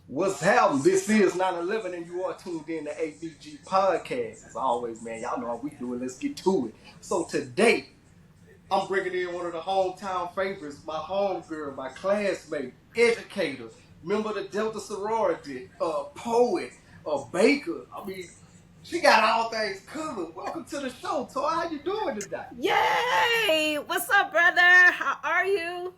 What's happening? This is 9/11, and you are tuned in to ABG Podcast. As always, man, y'all know how we do it. Let's get to it. So today, I'm bringing in one of the hometown favorites, my homegirl, my classmate, educator, member of the Delta sorority, poet, a baker. I mean, she got all things covered. Welcome to the show, Toy. How you doing today? Yay! What's up, brother? How are you?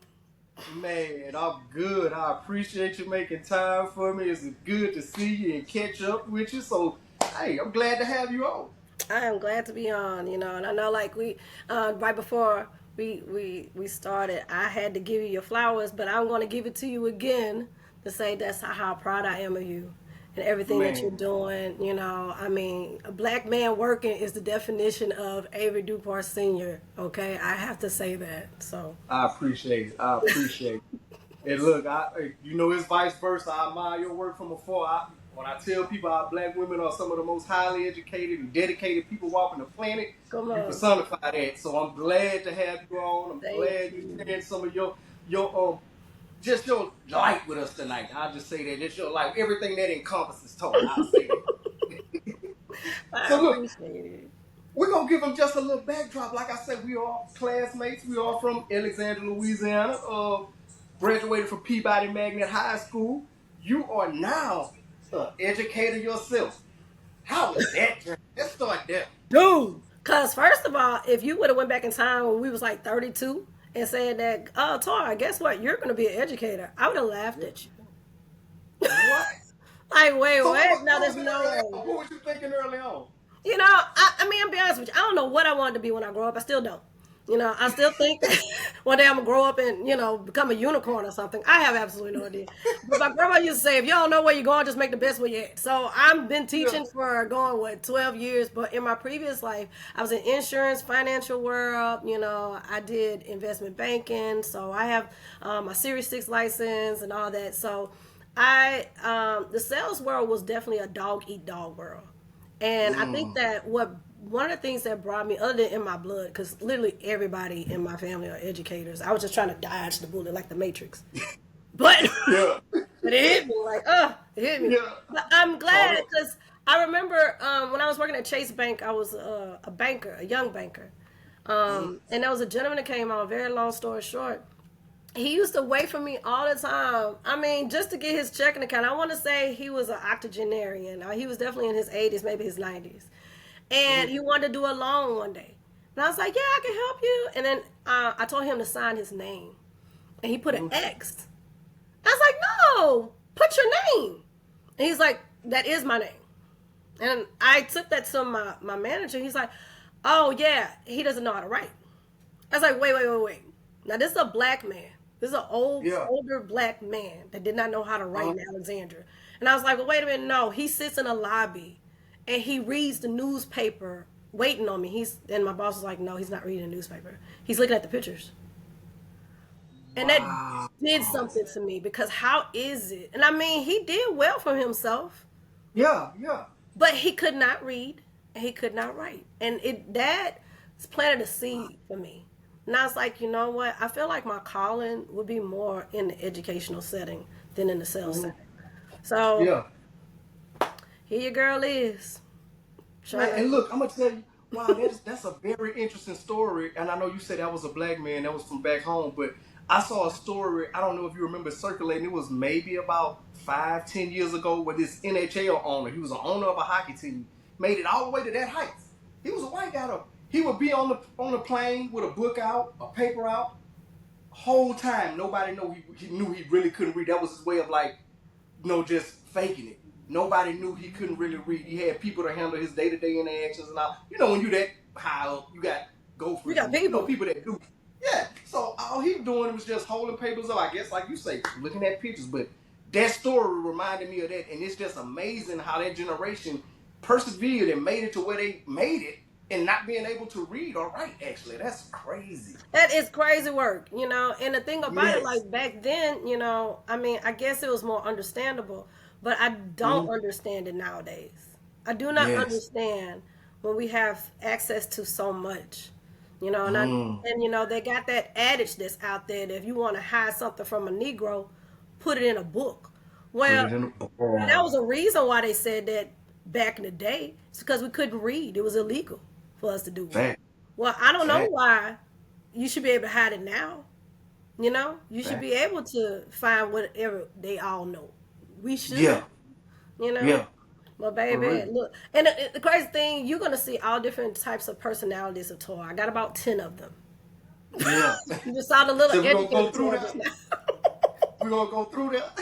Man, I'm good. I appreciate you making time for me. It's good to see you and catch up with you. So, hey, I'm glad to have you on. I am glad to be on, and I know like right before we started, I had to give you your flowers, but I'm going to give it to you again to say that's how proud I am of you and everything that you're Man, doing. I mean, a black man working is the definition of Avery Dupart Sr. Okay, I have to say that. So I appreciate it. I appreciate it. And look, it's vice versa. I admire your work from afar. When I tell people our black women are some of the most highly educated and dedicated people walking the planet, come you on, personify that. So I'm glad to have you on. I'm thank glad you you. sharing some of your just your light with us tonight. I'll just say that. Just your life, everything that encompasses toy. I'll say that. I So look, appreciate it. we're gonna give them just a little backdrop. Like I said, we are classmates. We are from Alexandria, Louisiana. Graduated from Peabody Magnet High School. You are now an educator yourself. How was that journey? Let's start there. Dude. Cause first of all, if you would have went back in time when we was like 32 and said that, oh Tar, guess what? You're gonna be an educator. I would have laughed Yeah. at you. What? Like, wait, So what? No, what there's was it no early way. on? What was you thinking early on? I mean, I'll be honest with you. I don't know what I wanted to be when I grow up. I still don't. I still think one day I'm gonna grow up and become a unicorn or something. I have absolutely no idea. But my grandma used to say, if you don't know where you're going, just make the best where you're at. So I've been Yeah. teaching for going 12 years. But in my previous life, I was in insurance, financial world. I did investment banking. So I have my Series 6 license and all that. So I the sales world was definitely a dog eat dog world. And I think Mm. that what one of the things that brought me, other than in my blood, because literally everybody in my family are educators. I was just trying to dodge the bullet like the Matrix, but Yeah. but it hit me like, it hit me. Yeah. But I'm Caught glad up. because I remember when I was working at Chase Bank, I was a banker, a young banker, Mm. and there was a gentleman that came on. Very long story short, he used to wait for me all the time. I mean, just to get his checking account. I want to say he was an octogenarian. He was definitely in his 80s, maybe his 90s. And Mm. he wanted to do a loan one day. And I was like, yeah, I can help you. And then I told him to sign his name. And he put an Mm. X. I was like, no, put your name. And he's like, that is my name. And I took that to my manager. He's like, oh, yeah, he doesn't know how to write. I was like, wait. Now, this is a black man. This is an Yeah. older black man that did not know how to write Uh, in Alexandria. And I was like, well, wait a minute. No, he sits in a lobby and he reads the newspaper waiting on me. And my boss was like, no, he's not reading the newspaper. He's looking at the pictures. And that wow. did something to me because how is it? And I mean, he did well for himself, Yeah. Yeah. but he could not read and he could not write. And that planted a seed for me. And I was like, you know what? I feel like my calling would be more in the educational setting than in the sales Mm. setting. So Yeah. here your girl is Man, trying to. and look, I'm gonna tell you, wow, that's a very interesting story. And I know you said that was a black man, that was from back home, but I saw a story. I don't know if you remember circulating. It was maybe about 5, 10 years ago, where this NHL owner, he was an owner of a hockey team, made it all the way to that height. He was a white guy though. He would be on the plane with a book out, a paper out, whole time. Nobody know he knew he really couldn't read. That was his way of like just faking it. Nobody knew he couldn't really read. He had people to handle his day to day interactions and all. When you that high up, you got We gophers got and people. people that do. Yeah. So all he was doing was just holding papers up. I guess like you say, looking at pictures. But that story reminded me of that, and it's just amazing how that generation persevered and made it to where they made it, and not being able to read or write. Actually, that's crazy. That is crazy work. And the thing about it, Yes. like back then, I mean, I guess it was more understandable, but I don't Mhm. understand it nowadays. I do not Yes. understand when we have access to so much, and Mm. they got that adage that's out there that if you want to hide something from a Negro, put it in a book. Put Well, it in the that boom. was a reason why they said that back in the day. It's because we couldn't read. It was illegal for us to do it. Fact. Well, I don't know Fact. why you should be able to hide it now. You know, you should Fact. be able to find whatever they all know. We should, Yeah. you know. Yeah. But For baby, real. look, and the crazy thing, you're gonna see all different types of personalities of toy. I got about 10 of them. Yeah. You just saw the little So we're gonna go educator through toy just that. now. We're gonna go through that.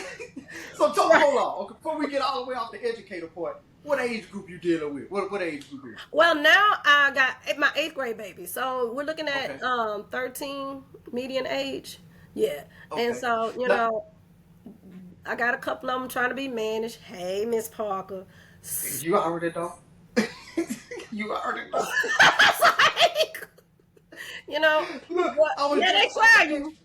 So Right. hold on. Okay, before we get all the way off the educator part, what age group you dealing with? What age group is Well, now I got my eighth grade baby, so we're looking it? at Okay. 13 median age. Yeah, and Okay. so Now I got a couple of them trying to be managed. Hey, Miss Parker. you already know. You already know. Like, you know, Look, what? I was Yeah, they just about cry to ask you. you.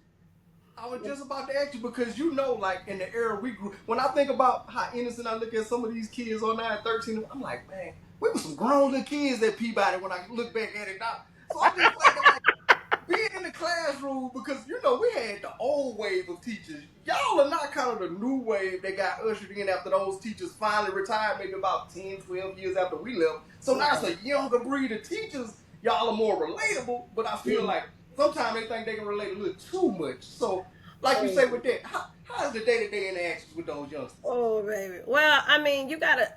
I was just about to ask you because you know, like in the era we grew. When I think about how innocent I look at some of these kids on 9, 13, I'm like, man, we were some grown little kids at Peabody when I look back at it now. So I'm just thinking, like, being in the classroom because you know we had the old wave of teachers. Y'all are not kind of the new wave that got ushered in after those teachers finally retired, maybe about 10, 12 years after we left. So now it's Right. a younger breed of teachers. Y'all are more relatable, but I feel Mm. like sometimes they think they can relate a little too much. So, like you say Oh, with that, how's the day-to-day interactions with those youngsters? oh, baby. Well, I mean, you gotta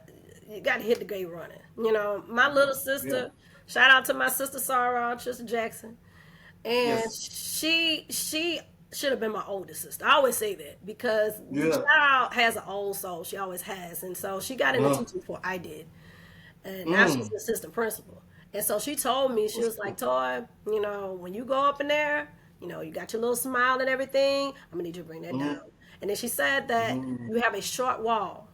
hit the gate running. You know, my little Yeah. sister. Shout out to my sister Sarah, Trisha Jackson. And Yes. she should have been my oldest sister. I always say that because the Yeah. child has an old soul. She always has, and so she got into Uh, teaching before I did, and now she's mm. an assistant principal. And so she told me, she What's was like, up? "Toy, when you go up in there, you got your little smile and everything. I'm gonna need you to bring that Mm. down." And then she said that Mm. you have a short wall.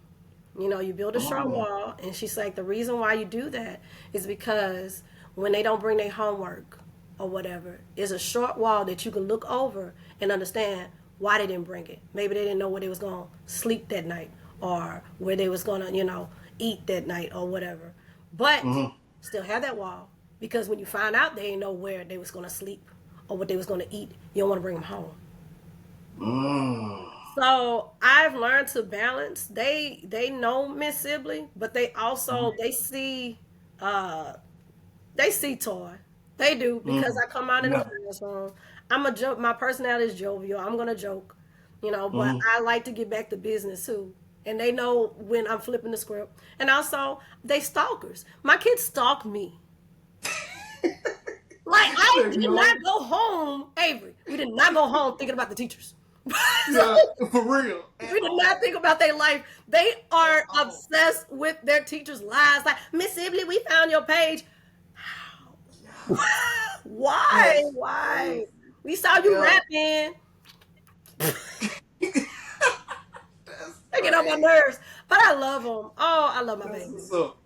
You build a short Mm. wall, and she's like, the reason why you do that is because when they don't bring their homework or whatever, is a short wall that you can look over and understand why they didn't bring it. Maybe they didn't know where they was going to sleep that night or where they was going to, eat that night or whatever. But Mm. still have that wall because when you find out they didn't know where they was going to sleep or what they was going to eat, you don't want to bring them home. Mm. So I've learned to balance. They know Miss Sibley, but they Mm. also uh they see Toy. They do because Mm. I come out in the Yeah. classroom. I'm a joke. My personality is jovial. I'm gonna joke, but Mm. I like to get back to business too. And they know when I'm flipping the script. And also, they stalkers. My kids stalk me. Like I Let me did know. not go home, Avery. We did not go home thinking about the teachers. Yeah, for real. We At did not all. think about their life. They At are all. obsessed with their teachers' lives. Like, Miss Sibley, we found your page. Yeah. Why? That's Why? crazy. We saw you Yeah. rapping. That's They get on my crazy. nerves. But I love them. Oh, I love my That's what's babies. up.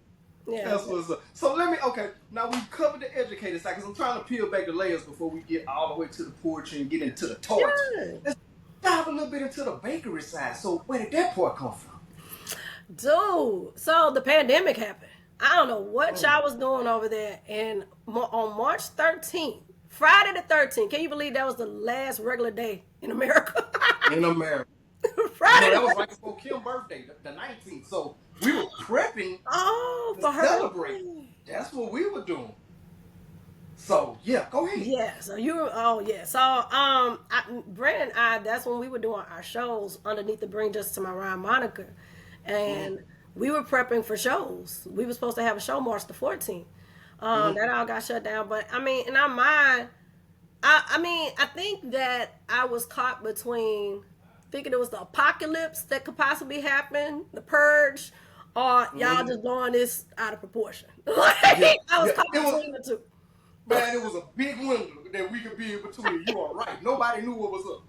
Yeah. That's what's up. So okay, now we've covered the educator side because I'm trying to peel back the layers before we get all the way to the poetry and get into the toys. Yeah. Let's dive a little bit into the bakery side. So where did that part come from? Dude. So the pandemic happened. I don't know what Mm. y'all was doing over there. And on March 13th, Friday the 13th, can you believe that was the last regular day in America? In America. You know, Friday that was the right before Kim's birthday, the 19th. So we were prepping Oh, to for her celebrate. birthday. That's what we were doing. So yeah, go ahead. Yeah. So yeah. So Brandon and I, that's when we were doing our shows underneath the Bring Justice to My Rhyme moniker, Mm-hmm. and we were prepping for shows. We were supposed to have a show March the 14th. Mm-hmm. That all got shut down. But I mean, in our mind, I think that I was caught between thinking it was the apocalypse that could possibly happen, the purge, or y'all Mm-hmm. just blowing this out of proportion. Like Yeah, I was yeah. caught It was between the two. man. It was a big window that we could be in between. You are right. Nobody knew what was up.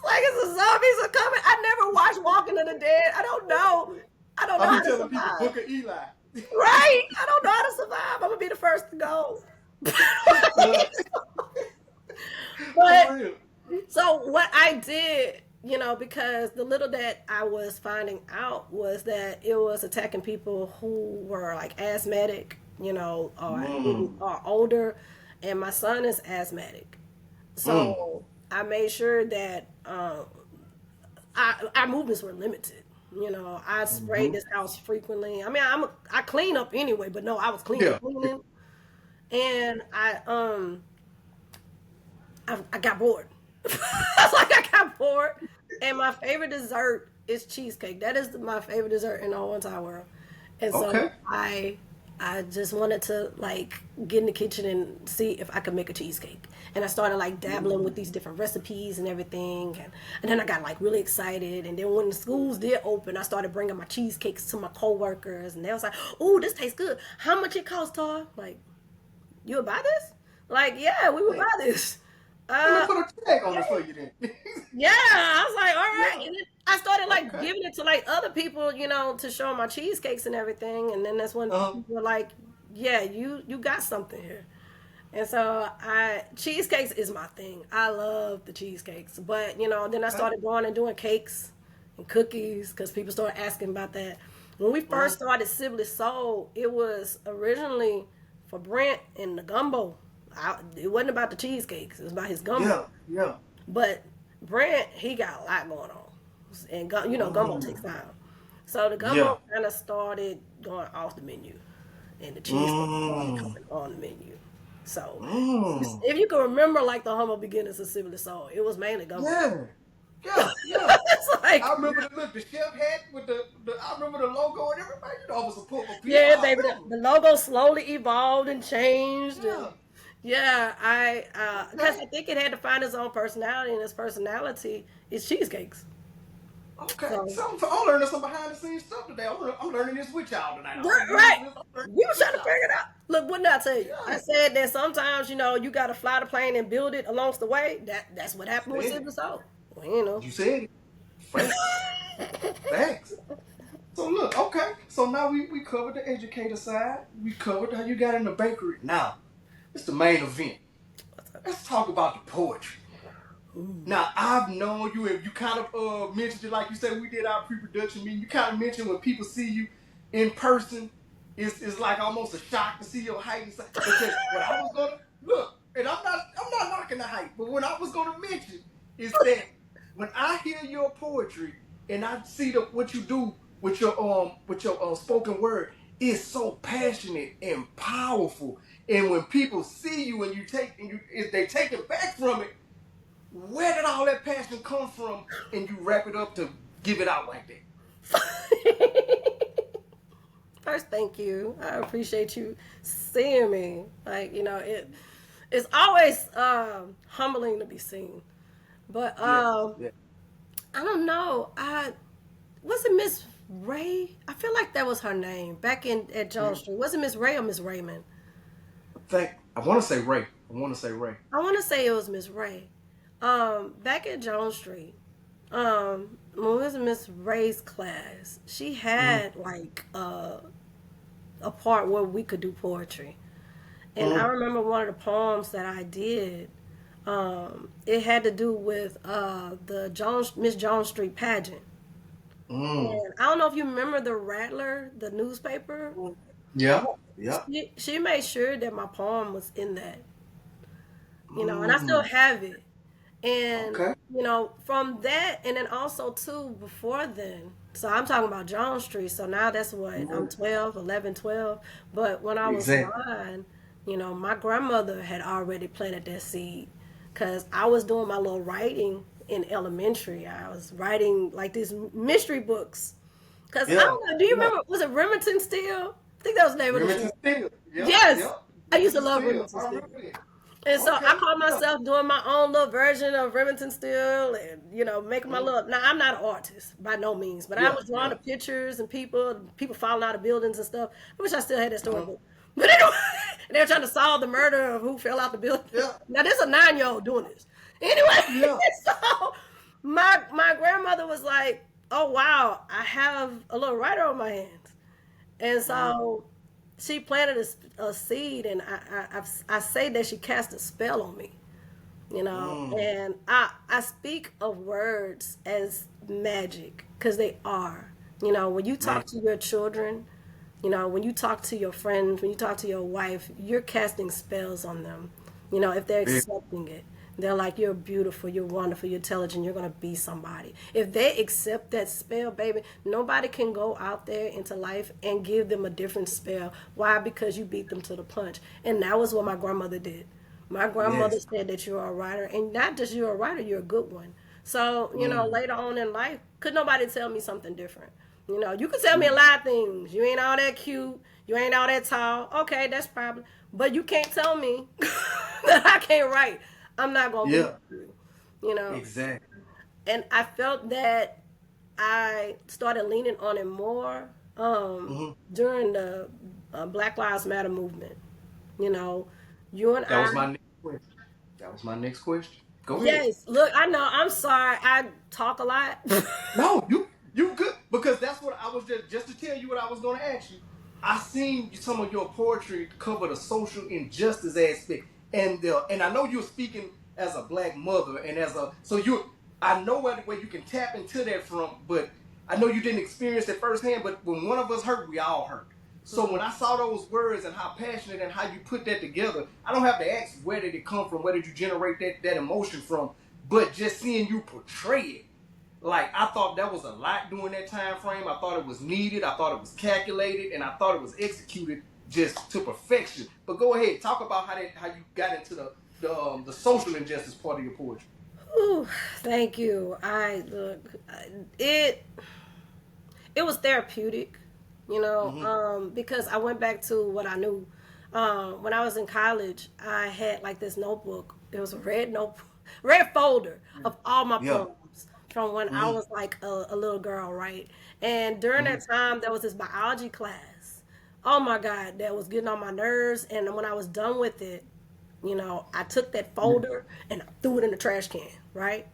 Like it's a zombies are coming. I never watched Walking of the Dead. I don't know. I don't know I be how to telling people survive. Book of Eli. Right? I don't know how to survive. I'm gonna be the first to go. Yeah, But for real. so what I did, because the little that I was finding out was that it was attacking people who were like asthmatic, Mm. or older, and my son is asthmatic. Mm. So I made sure that our movements were limited. I sprayed Hmm. this house frequently. I mean, I clean up anyway, but no, I was Yeah. cleaning, and I got bored. I was like, I got bored, and my favorite dessert is cheesecake. That is my favorite dessert in the whole entire world. And so Okay. I just wanted to like get in the kitchen and see if I could make a cheesecake. And I started like dabbling with these different recipes and everything. And then I got like really excited. And then when the schools did open, I started bringing my cheesecakes to my coworkers, and they was like, "Oh, this tastes good. How much it cost, Tar?" Like, you would buy this? Like, yeah, we would Hey, buy this. let me Uh, put a tag on yeah, it for you then. yeah. I was like, all right. Yeah. And then I started like Okay. giving it to like other people, to show my cheesecakes and everything. And then that's when Uh-huh. people were like, yeah, you got something here. And so I cheesecakes is my thing. I love the cheesecakes. But then I Okay. started going and doing cakes and cookies because people started asking about that. When we Uh-huh. first started Sibley Soul, it was originally for Brent and the gumbo. It wasn't about the cheesecakes. It was about his Yeah. gumbo. Yeah. But Brent, he got a lot going on, and gumbo takes Mm. time. So the Yeah. gumbo kind of started going off the menu, and the cheesecake started Mm. coming on the menu. So Mm. if you can remember, like the humble beginnings of Sibley Soul, it was mainly gumbo. Yeah. Yeah. Yeah. It's I like, remember the chef hat with the I remember the logo and everything. I was a people. yeah, I baby, the, remember. the logo slowly evolved and changed, and Yeah. yeah, because Okay. I think it had to find its own personality, and its personality is cheesecakes. Okay. So I'm learning some behind the scenes stuff today. I'm learning this with y'all tonight. I don't be right. listening to this. I'm learning You this was trying with to figure y'all. it out. Look, what did I tell you? I Yeah. said that sometimes, you got to fly the plane and build it along the way. That's what happened with Said it. Silver Soul. Well. You said it. Facts. Facts. So look, okay. So now we covered the educator side. We covered how you got in the bakery. Now, it's the main event. Let's talk about the poetry. Now I've known you, and you kind of mentioned it, like you said, we did our pre-production meeting. You kind of mentioned when people see you in person, it's like almost a shock to see your height and stuff. Because what I was gonna look, and I'm not knocking the height, but what I was gonna mention is that when I hear your poetry and I see what you do with your spoken word, it's so passionate and powerful. And when people see you and if they take it back from it, where did all that passion come from? And you wrap it up to give it out like that. First, thank you. I appreciate you seeing me. Like, it's always humbling to be seen. But Yeah, yeah. I don't know. I was it Miss Ray? I feel like that was her name back in at John Mm. Street. Was it Miss Ray or Miss Raymond? I want to say Ray. I want to say Ray. I want to say it was Miss Ray. Back at Jones Street, when it was Miss Ray's class, she Mm, had like a part where we could do poetry, and I mm, remember one of the poems that I did. It had to do with the Jones Miss Jones Street pageant, mm, and I don't know if you remember the Rattler, the newspaper. mm. Yeah, yeah. She made sure that my poem was in that, and I still Mm, have it. And okay. from that, and then also too before then. So I'm talking about John Street. So now that's what I'm Mm, 12, 11, 12. But when I was exactly. 9, my grandmother had already planted that seed because I was doing my little writing in elementary. I was writing like these mystery books. Because I Yeah, don't know, do you yeah. remember? Was it Remington Steele? I think that was the name of the Remington show. Steele. Yep, Yes, yep. I used to Remington love Steele. Remington I Steele. remember that. And so I Okay. caught Yeah. myself doing my own little version of Remington Steele and, making my Mm, little. Now, I'm not an artist by no means, but I yeah, was drawing yeah. the pictures and people falling out of buildings and stuff. I wish I still had that Uh-huh. storybook. But anyway, they were trying to solve the murder of who fell out the building. Yeah, Now, this is a 9-year-old doing this. Anyway, yeah. so my grandmother was like, oh, wow, I have a little writer on my hands. And Mm, so she planted a seed, and I say that she cast a spell on me, mm, and I speak of words as magic because they are. When you man. talk to your children, when you talk to your friends, when you talk to your wife, you're casting spells on them. If they're Big. accepting it, They're like, you're beautiful, you're wonderful, you're intelligent, you're gonna be somebody. If they accept that spell, baby, nobody can go out there into life and give them a different spell. Why? Because you beat them to the punch. And that was what my grandmother did. My grandmother Yes. said that you're a writer, and not just you're a writer, you're a good one. So, Mm. later on in life, could nobody tell me something different? You could tell me a Mm. lot of things. You ain't all that cute. You ain't all that tall. Okay, that's probably. But you can't tell me that I can't write. I'm not gonna believe Yeah. you. You know. Exactly. And I felt that I started leaning on it more Hmm. during the Black Lives Matter movement. You know, you and That I. was my next question. That was my next question. Go ahead. Yes. Look, I know. I'm sorry. I talk a lot. No, you good because that's what I was just to tell you what I was going to ask you. I seen some of your poetry cover the social injustice aspect, and I know you're speaking as a black mother and as a so you I know where you can tap into that from, but I know you didn't experience it firsthand. But when one of us hurt, we all hurt. So when I saw those words and how passionate and how you put that together, I don't have to ask where did it come from, where did you generate that emotion from, but just seeing you portray it, like I thought that was a lot during that time frame. I thought it was needed. I thought it was calculated, and I thought it was executed just to perfection. But go ahead, talk about how you got into the social injustice part of your poetry. Ooh, thank you. It it was therapeutic, Mm-hmm. because I went back to what I knew. When I was in college, I had like this notebook. It was a red notebook, red folder of all my Yeah. poems from when I Mm-hmm. was like a little girl, right? And during Mm-hmm. that time, there was this biology class. Oh my God, that was getting on my nerves. And when I was done with it, I took that folder and I threw it in the trash can, right?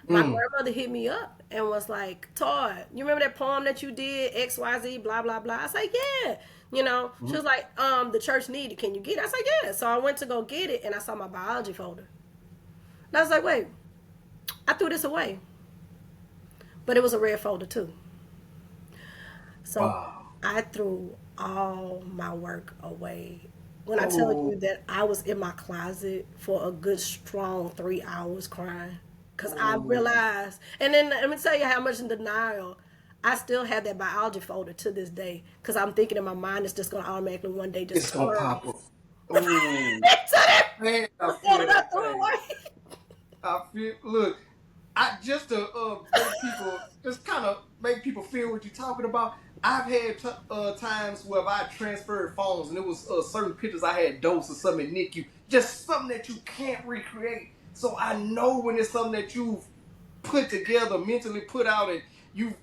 My Mm-hmm. grandmother hit me up and was like, Todd, you remember that poem that you did, XYZ, blah, blah, blah? I was like, yeah. She Mm-hmm. was like, the church needed, can you get it? I was like, yeah. So I went to go get it and I saw my biology folder. And I was like, wait, I threw this away. But it was a red folder too. So Wow. I threw all my work away. When I tell Oh. you that I was in my closet for a good strong 3 hours crying, because I Oh. realized, and then let me tell you how much in denial I still have that biology folder to this day, because I'm thinking in my mind it's just going to automatically one day just It's gonna turn pop up. Oh. into that Man, I folder feel that I that threw pain. away. I feel. Look, I just to make people just kind of make people feel what you're talking about. I've had times where I transferred phones and it was certain pictures I had dosed or something in NICU, just something that you can't recreate. So I know when it's something that you've put together, mentally put out, and you,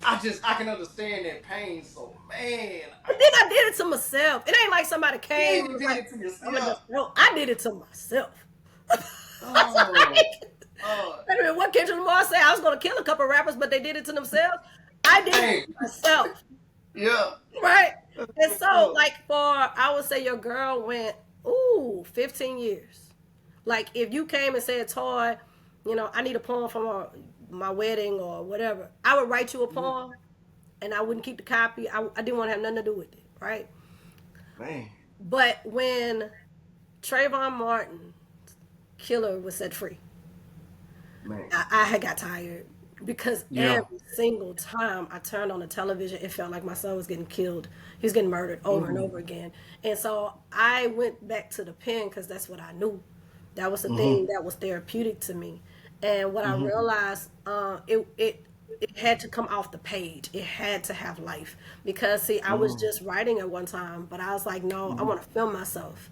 I can understand that pain. So man, And then I did it to myself. It ain't like somebody came yeah, and you was did like, it to I'm gonna yourself. just no. I did it to myself. I was Oh, like, uh, wait a minute, what Kendrick Lamar say? I was gonna kill a couple rappers, but they did it to themselves. I did it dang, to myself, yeah. right? That's And what's so, up. like, I would say your girl went, ooh, 15 years. Like, if you came and said, Toy, I need a poem for my wedding or whatever, I would write you a Mhm. poem and I wouldn't keep the copy. I didn't want to have nothing to do with it, right? Man, But when Trayvon Martin killer was set free, man, I had got tired because yeah. every single time I turned on the television, it felt like my son was getting killed. He was getting murdered over and over Mm-hmm. again. And so I went back to the pen because that's what I knew. That was the Mm-hmm. thing that was therapeutic to me. And what I Mm-hmm. realized, it had to come off the page. It had to have life because see, I was just writing at one time, but I was like, no, I Mm-hmm. want to film myself.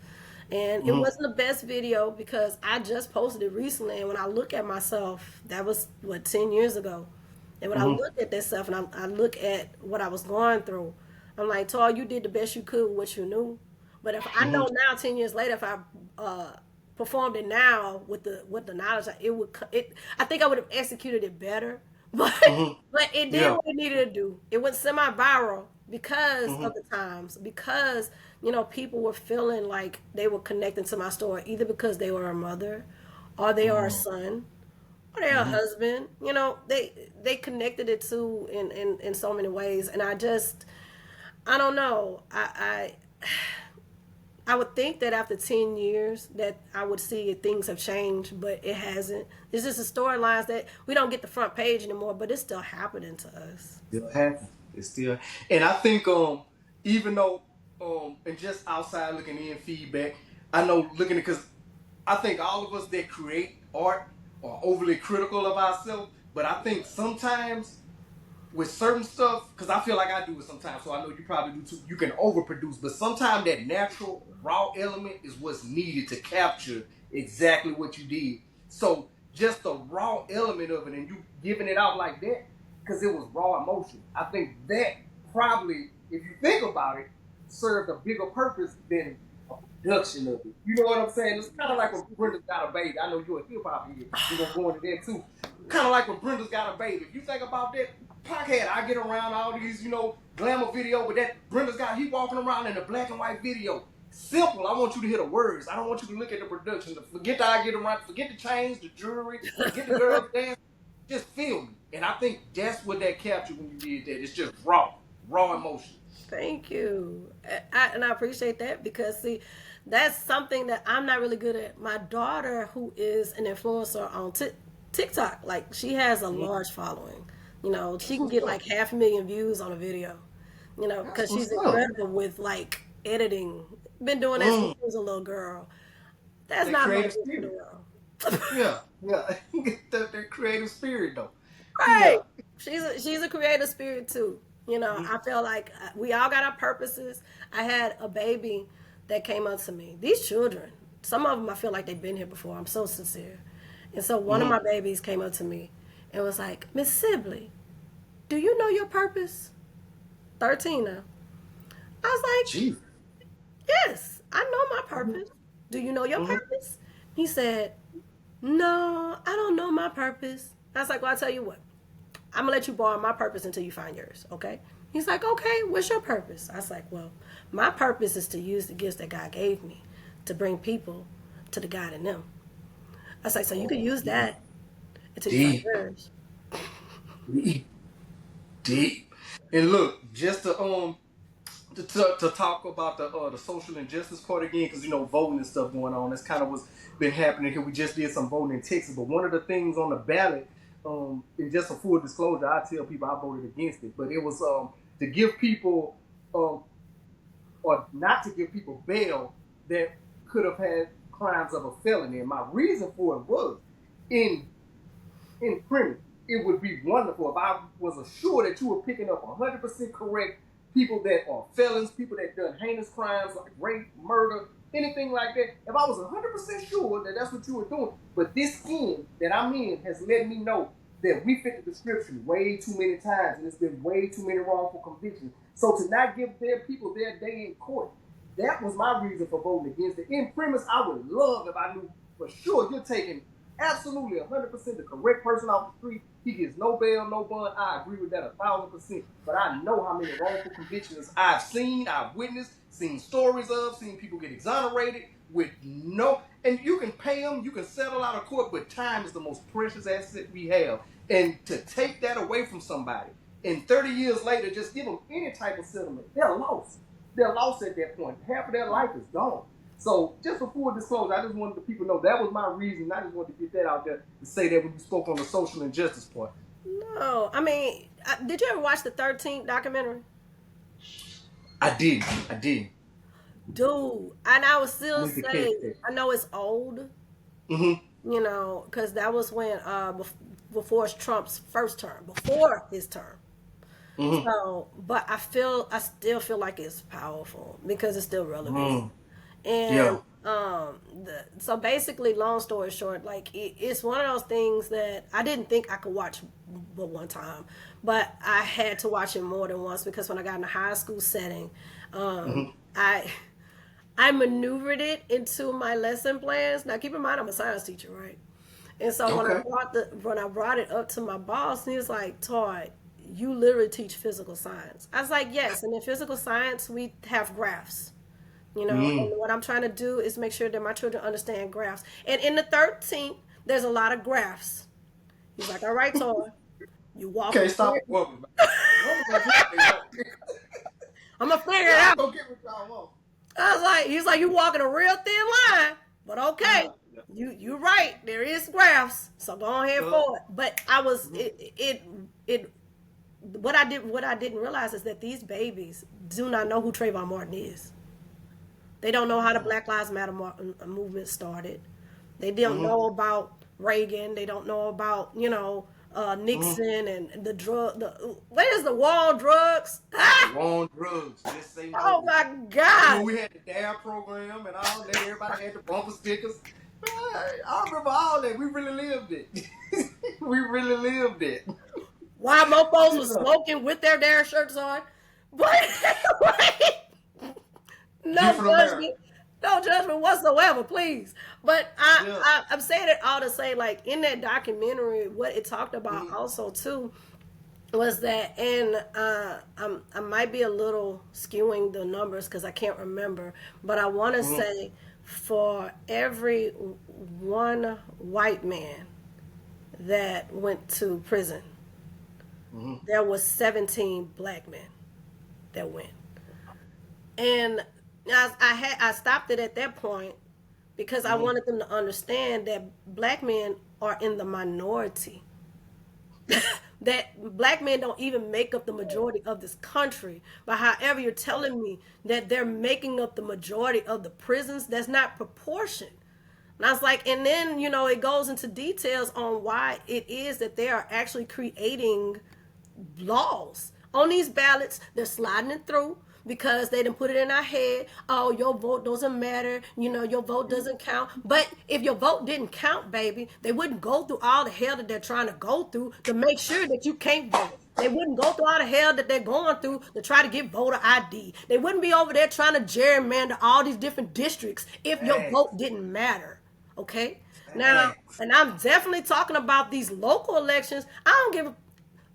And it Mm-hmm. wasn't the best video because I just posted it recently. And when I look at myself, that was what 10 years ago. And when I Mm-hmm. look at that stuff and I look at what I was going through, I'm like, Todd, you did the best you could with what you knew. But if I Mm-hmm. know now, 10 years later, if I performed it now with the knowledge, it would it. I think I would have executed it better. But Mm-hmm. but it did Yeah. what it needed to do. It went semi-viral because Mm-hmm. of the times, because people were feeling like they were connecting to my story, either because they were a mother, or they are a son, or they're a Mm-hmm. husband. They connected it to in so many ways, and I don't know. I I would think that after 10 years that I would see things have changed, but it hasn't. It's just the storylines that we don't get the front page anymore, but it's still happening to us. Still happen. It's still, and I think even though and just outside looking in feedback, I know looking at because I think all of us that create art are overly critical of ourselves, but I think sometimes with certain stuff, because I feel like I do it sometimes, so I know you probably do too. You can overproduce, but sometimes that natural raw element is what's needed to capture exactly what you did. So just the raw element of it, and you giving it out like that, because it was raw emotion. I think that probably, if you think about it, served a bigger purpose than a production of it. You know what I'm saying? It's kind of like when Brenda's Got a Baby. I know you're a hip hop head. We're gonna go into that too. Kind of like when Brenda's Got a Baby. If you think about that, Pocket, I get around all these, glamour video, but that Brenda's got, he walking around in a black and white video. Simple. I want you to hear the words. I don't want you to look at the production. Forget the I get around, forget the chains, the jewelry, forget the girls dance. Just feel me. And I think that's what that captured when you did that. It's just raw emotion. Thank you. And I appreciate that because, see, that's something that I'm not really good at. My daughter, who is an influencer on TikTok, like, she has a large following. She That's can what's get like up. 500,000 views on a video, That's because she's what's up. incredible with like editing. Been doing that since Mm, she was a little girl. That's that not my creative gift in the spirit. world. Yeah, yeah. that creative spirit though. Right. Yeah. She's a creative spirit too. Mhm. I feel like we all got our purposes. I had a baby that came up to me. These children, some of them I feel like they've been here before. I'm so sincere. And so one of Mhm. my babies came up to me and was like, "Miss Sibley, do you know your purpose?" 13 now. I was like, Jeez. "Yes, I know my Mhm. purpose. Do you know your Mhm. purpose?" He said, "No, I don't know my purpose." I was like, "Well, I'll tell you what. I'm gonna let you borrow my purpose until you find yours, okay?" He's like, "Okay, what's your purpose?" I was like, "Well, my purpose is to use the gifts that God gave me to bring people to the God in them." I was like, "So you can Oh, use deep, that until you find deep, yours." deep, deep. And look, just to talk about the social injustice part again, because voting and stuff going on. That's kind of what's been happening here. We just did some voting in Texas, but one of the things on the ballot, and just a full disclosure, I tell people I voted against it, but it was to give people um, or not to give people bail that could have had crimes of a felony. And my reason for it was in premise, it would be wonderful if I was assured that you were picking up 100% correct people that are felons, people that done heinous crimes like rape, murder, anything like that. If I was 100% sure that that's what you were doing, but this skin that I'm in has let me know that we fit the description way too many times, and it's been way too many wrongful convictions. So to not give their people their day in court, that was my reason for voting against it. In premise, I would love if I knew for sure you're taking absolutely 100% the correct person off the street. He gets no bail, no bond. I agree with that 1,000%. But I know how many wrongful convictions I've seen, I've witnessed, seen stories of, seen people get exonerated with no. And you can pay them, you can settle out of court, but time is the most precious asset we have. And to take that away from somebody, and 30 years later, just give them any type of settlement, they're lost. They're lost at that point. Half of their life is gone. So just for full disclosure, I just wanted the people to know that was my reason. I just wanted to get that out there to say that when you spoke on the social injustice part. No, I mean, did you ever watch the 13th documentary? I did. I did. Dude, and I would I still need to catch say, that. I know it's old, Mm-hmm. because that was when before Trump's first term, before his term. Mm-hmm. So, but I still feel like it's powerful because it's still relevant. Mm. And Yeah. so basically, long story short, like it's one of those things that I didn't think I could watch but one time, but I had to watch it more than once because when I got in a high school setting, Mm-hmm. I I maneuvered it into my lesson plans. Now, keep in mind, I'm a science teacher, right? And so Okay. when I brought it up to my boss, he was like, "Toy, you literally teach physical science." I was like, "Yes." And in physical science, we have graphs. And Mm. what I'm trying to do is make sure that my children understand graphs. And in the 13th, there's a lot of graphs. He's like, "All right, Toy, you walk Can't them stop here. a woman, man. A woman gonna get what they want. I'm gonna figure it Y'all out." gonna get what y'all want. I was like you walking a real thin line, but okay, Yeah. you're right. There is graphs, so go ahead Uh, for it. But I was mhm. it what I didn't realize is that these babies do not know who Trayvon Martin is. They don't know how the Yeah. Black Lives Matter movement started. They don't Mhm. know about Reagan. They don't know about Mhm. Nixon and the drug. What is the wall drugs? The Ah! war on drugs. Just say Oh no. my Remember God! we had the DARE program and all that. Everybody had the bumper stickers. I remember all that. We really lived it. We really lived it. Why mofos was Yeah. smoking with their Dare shirts on? But wait, no Different America. judgment, no judgment whatsoever, please. But Yeah. I'm saying it all to say, like in that documentary, what it talked about Mhm. also too was that, and I might be a little skewing the numbers because I can't remember, but I want to Mhm. say for every one white man that went to prison, Mhm. there was 17 black men that went. And I stopped it at that point because I Mhm. wanted them to understand that black men are in the minority. That black men don't even make up the majority of this country. But however, you're telling me that they're making up the majority of the prisons, that's not proportion. And I was like, and then, it goes into details on why it is that they are actually creating laws on these ballots. They're sliding it through because they didn't put it in our head. Oh, your vote doesn't matter. Your vote doesn't count. But if your vote didn't count, baby, they wouldn't go through all the hell that they're trying to go through to make sure that you can't vote. They wouldn't go through all the hell that they're going through to try to get voter ID. They wouldn't be over there trying to gerrymander all these different districts if your vote Facts. didn't matter. Okay? Now, Facts. and I'm definitely talking about these local elections. I don't give a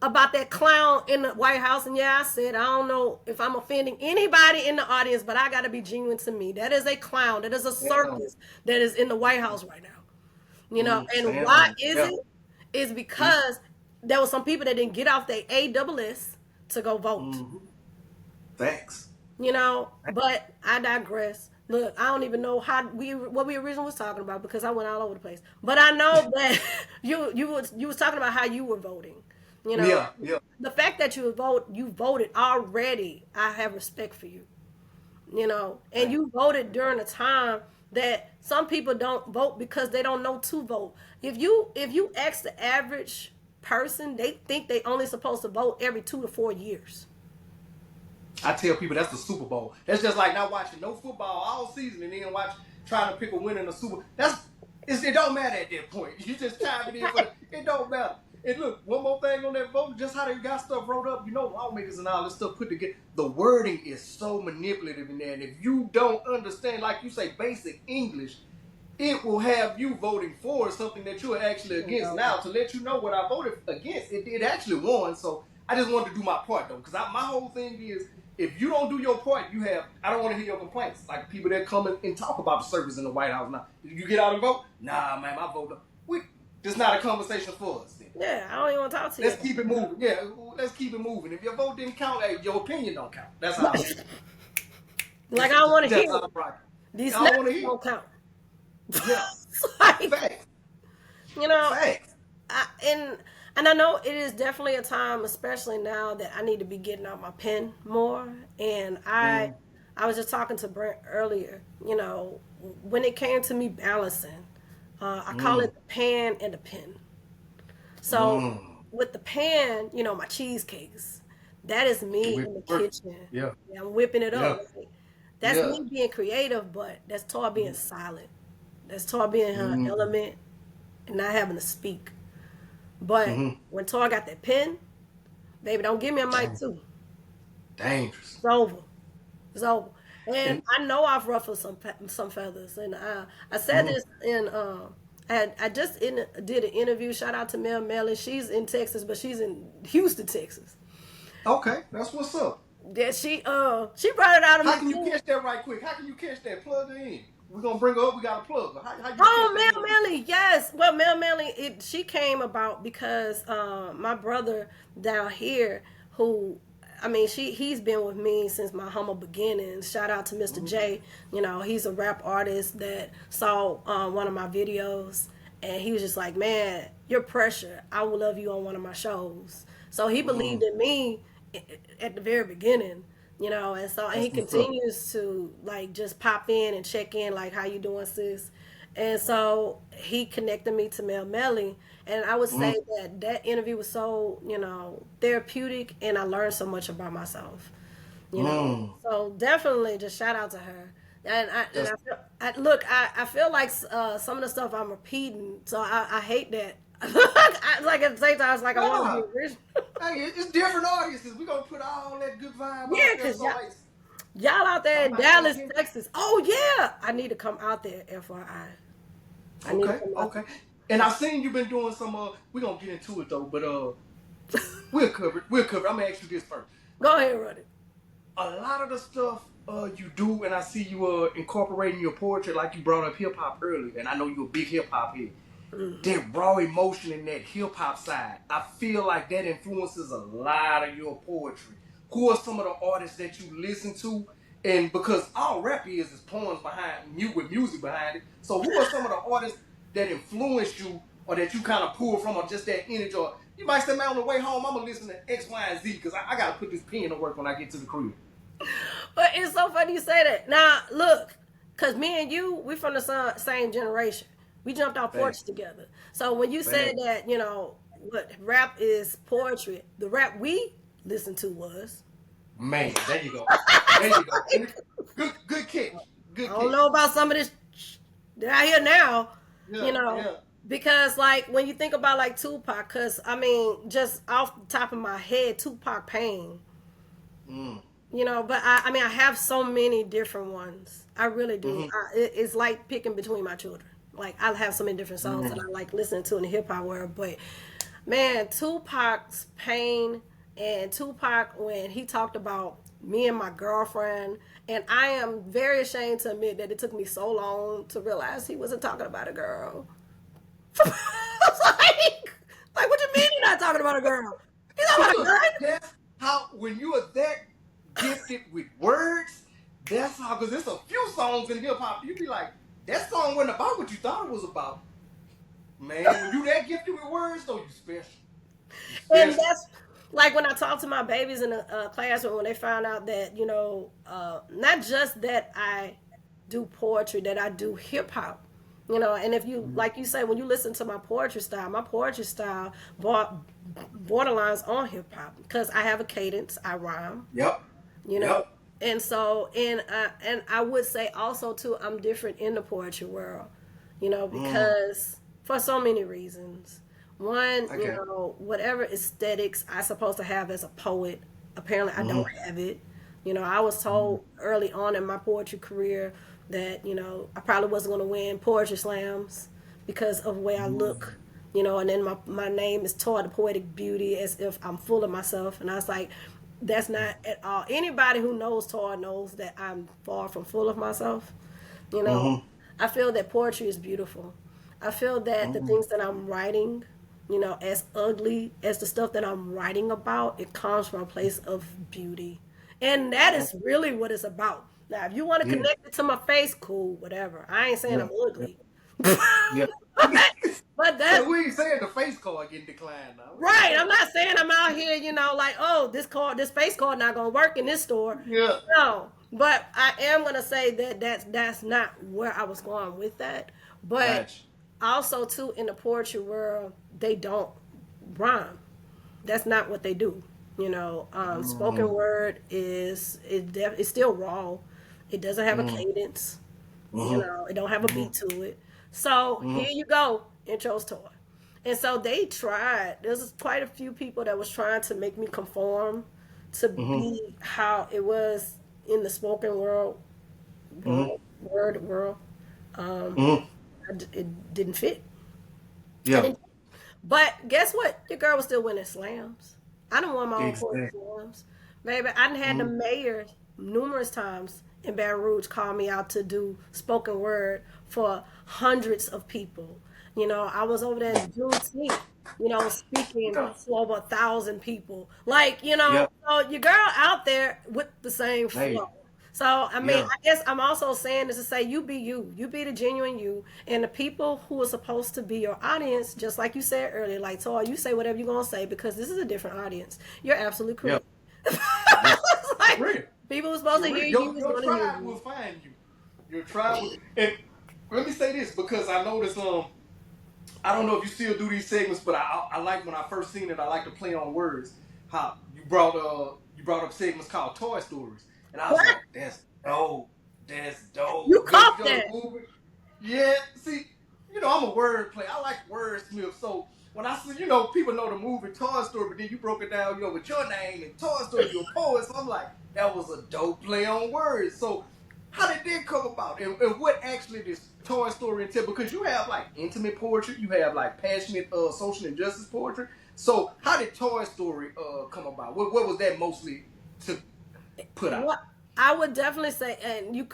about that clown in the White House. And yeah, I said, I don't know if I'm offending anybody in the audience, but I got to be genuine to me. That is a clown. That is a Yeah. circus that is in the White House right now. And Stand why on it. is Yeah. it? Is Mhm. because there was some people that didn't get off their AWS to go vote. Mhm. Facts. But I digress. Look, I don't even know what we originally was talking about because I went all over the place. But I know that you was talking about how you were voting. You know, Yeah. Yeah. the fact that you voted already. I have respect for you. And Thanks. you voted during a time that some people don't vote because they don't know to vote. If you ask the average person, they think they only supposed to vote every 2 to 4 years. I tell people that's the Super Bowl. That's just like not watching no football all season and then trying to pick a winner in the Super. It don't matter at that point. You just time it in for it don't matter. And look, one more thing on that vote, just how they got stuff wrote up. Lawmakers and all this stuff put together. The wording is so manipulative in there, and if you don't understand, like you say, basic English, it will have you voting for something that you're actually against. No. Now, to let you know what I voted against, it actually won. So I just wanted to do my part though, because my whole thing is if you don't do your part, I don't want to hear your complaints. Like people that come and talk about the service in the White House. Now, did you get out and vote? Nah, man, my vote. This is not a conversation for us. Then Yeah, I don't even want to talk to let's you. keep it moving. Yeah, let's keep it moving. If your vote didn't count, hey, your opinion don't count. That's how. Like I don't want to That's hear how it. I'm rocking. These I don't snaps want to hear. don't count. Yeah, Like, facts, you know, facts. and I know it is definitely a time, especially now that I need to be getting out my pen more. And Mm, I was just talking to Brent earlier. When it came to me balancing, I call mm, it the pan and the pen. So mm. with the pan, my cheesecakes, that is me With in the work. kitchen. Yeah, Yeah, I'm whipping it yeah, up. Right? That's yeah. me being creative, but that's toward being silent. That's toward being her Mm, element and not having to speak. But mm-hmm. when Tor got that pen, baby, don't give me a mic Dang, too. dangerous. It's over. It's over. And And I know I've ruffled some feathers, and I said mhm. this in I just did an interview. Shout out to Mel Mellon. She's in Texas, but she's in Houston, Texas. Okay, that's what's up. That she brought it out of How me can you too. catch that right quick? How can you catch that? Plug her in. We're gonna bring her up. We got a plug her. How you catch Oh, that Mel interview? Manley, yes. Well, Mel Manley, she came about because my brother down here, who I mean, he's been with me since my humble beginnings. Shout out to Mr. Mm-hmm. J. You know, he's a rap artist that saw one of my videos, and he was just like, "Man, you're pressure. I will love you on one of my shows." So he believed Mm. in me at the very beginning. You know, and That's he what's up. continues to like just pop in and check in, like, "How you doing, sis?" And so he connected me to Mel Melly. And I would Mm. say that that interview was so, therapeutic, and I learned so much about myself, you know. Mm. So definitely just shout out to her. And That's I feel like some of the stuff I'm repeating, so I hate that. Like at the same time, it's like I want to be nah. original. Hey, it's different audiences. We gonna put all that good vibe Yeah, out there. cause So like y'all out there in somebody gonna Dallas, hear. Texas. Oh yeah, I need to come out there. FYI, I need to Okay, come out okay. there. And I've seen you've been doing some. We gonna get into it though, but we'll cover it. We'll cover it. I'm gonna ask you this first. Go ahead, run it. A lot of the stuff you do, and I see you incorporating your poetry, like you brought up hip hop earlier, and I know you're a big hip hop head. That raw emotion in that hip hop side, I feel like that influences a lot of your poetry. Who are some of the artists that you listen to? And because all rap is poems behind mute with music behind it. So who are some of the artists that influenced you or that you kind of pull from or just that energy? Or you might say, man, on the way home, I'm gonna listen to X, Y, and Z because I gotta put this pen to work when I get to the crib. But it's so funny you say that. Now, look, because me and you, we from the same generation. We jumped off Bang, porch together. So when you said bang. that, what rap is poetry, the rap we listened to was. Man, there you go. There you go. And good catch. I Good don't catch. know about some of this that I hear now, you Yeah, know, yeah. because like when you think about like Tupac, because I mean, just off the top of my head, Tupac Pain. Mm. But I mean, I have so many different ones. I really do. Mm-hmm. It's like picking between my children. Like I have so many different songs that Mm. I like listening to in the hip hop world. But man, Tupac's Pain, and Tupac when he talked about me and my girlfriend, and I am very ashamed to admit that it took me so long to realize he wasn't talking about a girl. I was like, what you mean you're not talking about a girl? He's talking But about a look, gun. that's how when you are that gifted with words, that's how because there's a few songs in hip hop, you be like, that song wasn't about what you thought it was about. Man, when you that gifted with words, though, you special. You And special. that's like when I talk to my babies in the classroom when they found out that not just that I do poetry, that I do hip hop. And if you Mm-hmm. like you say when you listen to my poetry style borderlines on hip hop because I have a cadence, I rhyme, Yep. you know. Yep. And so and I would say also too I'm different in the poetry world, Mm. because for so many reasons. One, Okay. whatever aesthetics I supposed to have as a poet, apparently I Mm-hmm. don't have it. I was told early on in my poetry career that, I probably wasn't going to win poetry slams because of the way I Mm-hmm. look, and then my name is Toy the Poetic Beauty as if I'm full of myself. And I was like, that's not at all. Anybody who knows Toy knows that I'm far from full of myself. You know, Mm-hmm. I feel that poetry is beautiful. I feel that the Mm-hmm. things that I'm writing, as ugly as the stuff that I'm writing about, it comes from a place of beauty. And that Mm-hmm. is really what it's about. Now, if you want to Yeah. connect it to my face, cool, whatever. I ain't saying Yeah. I'm Yeah. ugly. Yeah. But Cause that we ain't saying the face card getting declined now. We ain't right. saying I'm not saying I'm out here, like, oh, this face card not gonna work in this store. yeah. No. But I am gonna say that that's not where I was going with that. But Gotcha. also too in the poetry world, they don't rhyme. That's not what they do. Spoken Mm-hmm. word it's still raw. It doesn't have a Mm-hmm. cadence. Mm-hmm. It don't have a beat to it. So Mm-hmm. here you go, intro's toy. And so they tried. There's quite a few people that was trying to make me conform to Mm-hmm. be how it was in the spoken world, Mm-hmm. word world. Um, Mm-hmm. it didn't fit. I Yeah. didn't. But guess what? Your girl was still winning slams. I done won my own poetry Exactly. slams. Baby, I done had the Mm-hmm. mayor numerous times in Baton Rouge call me out to do spoken word for hundreds of people. I was over there in Juneteenth. speaking Yeah. to over 1,000 people. Like, Yeah. so your girl out there with the same flow. Hey. So, I mean, Yeah. I guess I'm also saying this to say you be you. You be the genuine you. And the people who are supposed to be your audience, just like you said earlier, like, Tor, you say whatever you're going to say because this is a different audience. You're absolutely Yeah. correct. Yeah. It's For like, real. people who are supposed For to real. hear Your you is your going to hear tribe you. will find you. Your tribe will, and let me say this because I noticed I don't know if you still do these segments, but I like when I first seen it. I like to play on words. How you brought up segments called Toy Stories, and I was like, that's dope. That's dope. You Because caught the that. movie. Yeah, see, I'm a wordplay. I like wordsmith. So when I see, people know the movie Toy Story, but then you broke it down, with your name and Toy Story, you're a poet. So I'm like, that was a dope play on words. So how did that come about? And what actually this Toy Story entail? Because you have like intimate poetry, you have like passionate social injustice poetry. So how did Toy Story come about? What was that mostly to put out? What I would definitely say, and you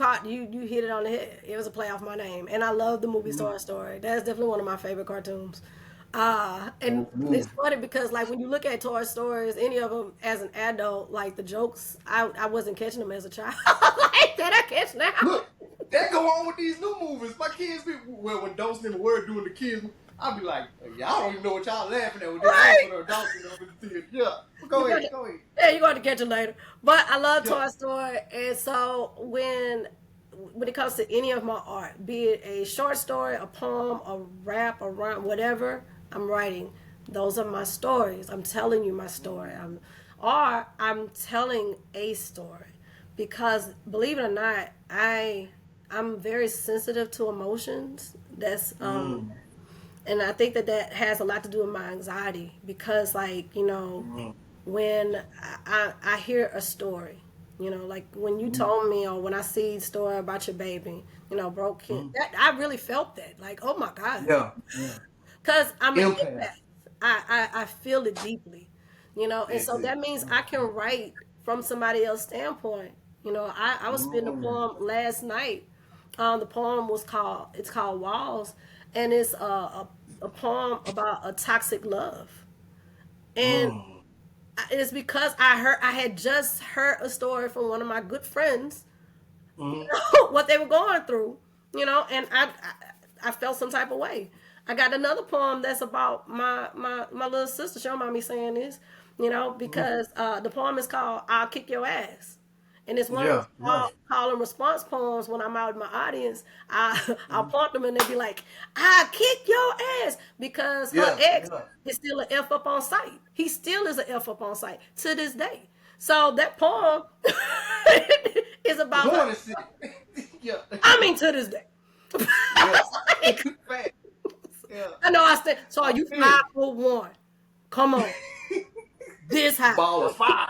hit it on the head. It was a play off my name, and I love the movie Mm-hmm. Toy Story. That's definitely one of my favorite cartoons. And Dope it's movie. funny because like when you look at Toy Stories, any of them as an adult, like the jokes, I wasn't catching them as a child. Like that I catch now. Look, that go on with these new movies. My kids be when Dawson and the Word doing the kids, I'll be like, y'all don't even know what y'all laughing at. When this ain't Right? for the adults in the theater. Yeah, but go You got ahead, to, go ahead. yeah, you're going to catch it later. But I love Yeah. Toy Story, and so when it comes to any of my art, be it a short story, a poem, a rap, a rhyme, whatever I'm writing, those are my stories. I'm telling you my story. I'm telling a story because believe it or not, I'm very sensitive to emotions. That's Mm, and I think that that has a lot to do with my anxiety because like mm, when I hear a story, like when you mm, told me or when I see a story about your baby, broke kid, mm. that I really felt that. Like, oh my God. Yeah, yeah. Because I'm an Empath. empath. I feel it deeply, and That's so it. that means I can Mm, write from somebody else's standpoint. I was spitting a mm, poem last night. The poem it's called Walls, and it's a poem about a toxic love. And mm, it's because I had just heard a story from one of my good friends, mm, what they were going through, and I felt some type of way. I got another poem that's about my little sister. She don't mind me saying this, mm. because the poem is called "I'll Kick Your Ass," and it's one of Yeah, those yeah. call and response poems. When I'm out in my audience, I'll Mm. point them and they be like, "I'll kick your ass," because her Yeah, ex yeah. is still an f up on site. He still is an f up on site to this day. So that poem is about her. Horny shit. Yeah. I mean, to this day. Yeah. Like, Fact. Yeah. I know I said, so are I you feel it. 5'1"? Come on. This high. Ball of fire.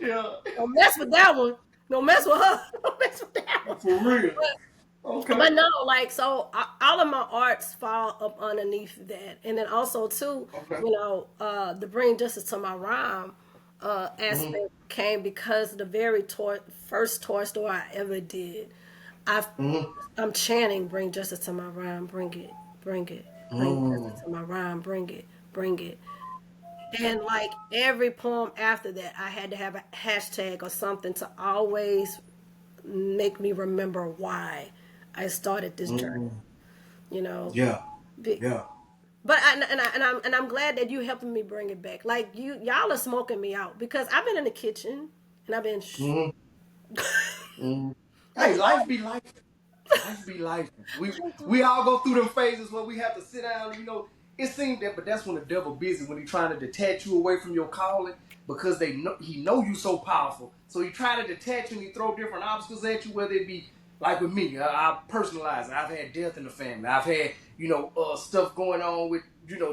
Yeah. Don't mess with that one. Don't mess with her. Don't mess with that one. For real. But Okay. no, like, so all of my arts fall up underneath that. And then also, too, Okay. the bring justice to my rhyme Mm-hmm. aspect came because the very first Toy Story I ever did, I Mm-hmm. I'm chanting, bring justice to my rhyme, bring it, bring justice Mm. to my rhyme, bring it. And like every poem after that, I had to have a hashtag or something to always make me remember why I started this journey. Mm. You know, Yeah. Be- Yeah. but I'm glad that you helping me bring it back. Like y'all are smoking me out because I've been in the kitchen and I've been Mm-hmm. Mm-hmm. like Hey, life be life. Life be life. We all go through them phases where we have to sit down. It seems that, but that's when the devil busy when he trying to detach you away from your calling because he know you so powerful. So he try to detach you and he throw different obstacles at you, whether it be like with me. I personalize it. I've had death in the family. I've had stuff going on with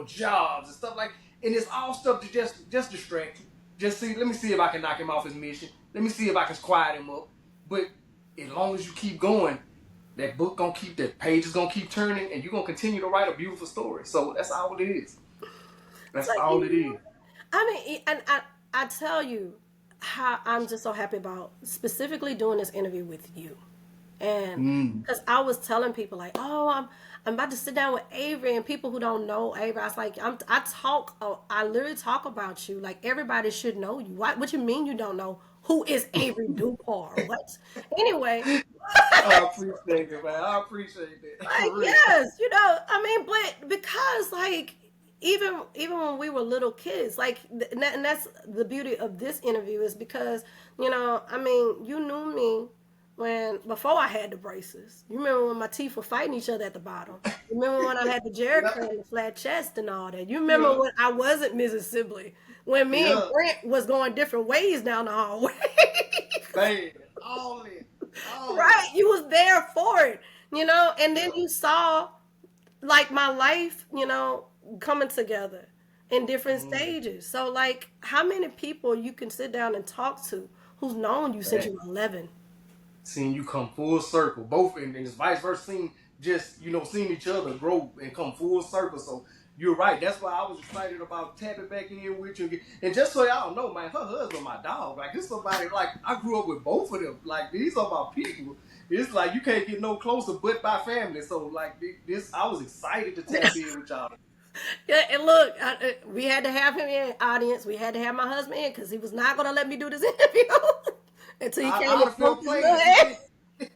jobs and stuff like, and it's all stuff to just distract you. Just see, let me see if I can knock him off his mission. Let me see if I can quiet him up. But as long as you keep going, that page is gonna keep turning, and you're gonna continue to write a beautiful story. So that's all it is. it's That's like all it is. I mean, and I tell you how I'm just so happy about specifically doing this interview with you. And because I was telling people like, oh, I'm about to sit down with Avery, and people who don't know Avery, I was like, I literally talk about you like everybody should know you. What you mean you don't know who is Avery Dupar? What? Anyway, I appreciate it, man. I appreciate that for like real. yes, I mean, but because like even when we were little kids, like and that's the beauty of this interview is because I mean, you knew me when before I had the braces. You remember when my teeth were fighting each other at the bottom. You remember when I had the Jerry Yeah, curl, the flat chest, and all that. You remember yeah, when I wasn't Mrs. Sibley, when me and yeah, Brent was going different ways down the hallway. man. All it, all it. Right, you was there for it, and then Yeah. you saw like my life, coming together in different Mm, stages. So like how many people you can sit down and talk to who's known you since man. you were 11? Seeing you come full circle, both and it's vice versa. Seeing just seeing each other grow and come full circle. So you're right. That's why I was excited about tapping back in with you. And just so y'all know, man, her husband, my dog, like this somebody like I grew up with both of them. Like these are my people. It's like you can't get no closer but by family. So like this, I was excited to tap in with y'all. Yeah, and look, we had to have him in, audience. We had to have my husband in because he was not going to let me do this interview until he came I'd and have poked felt his played little if you head. did.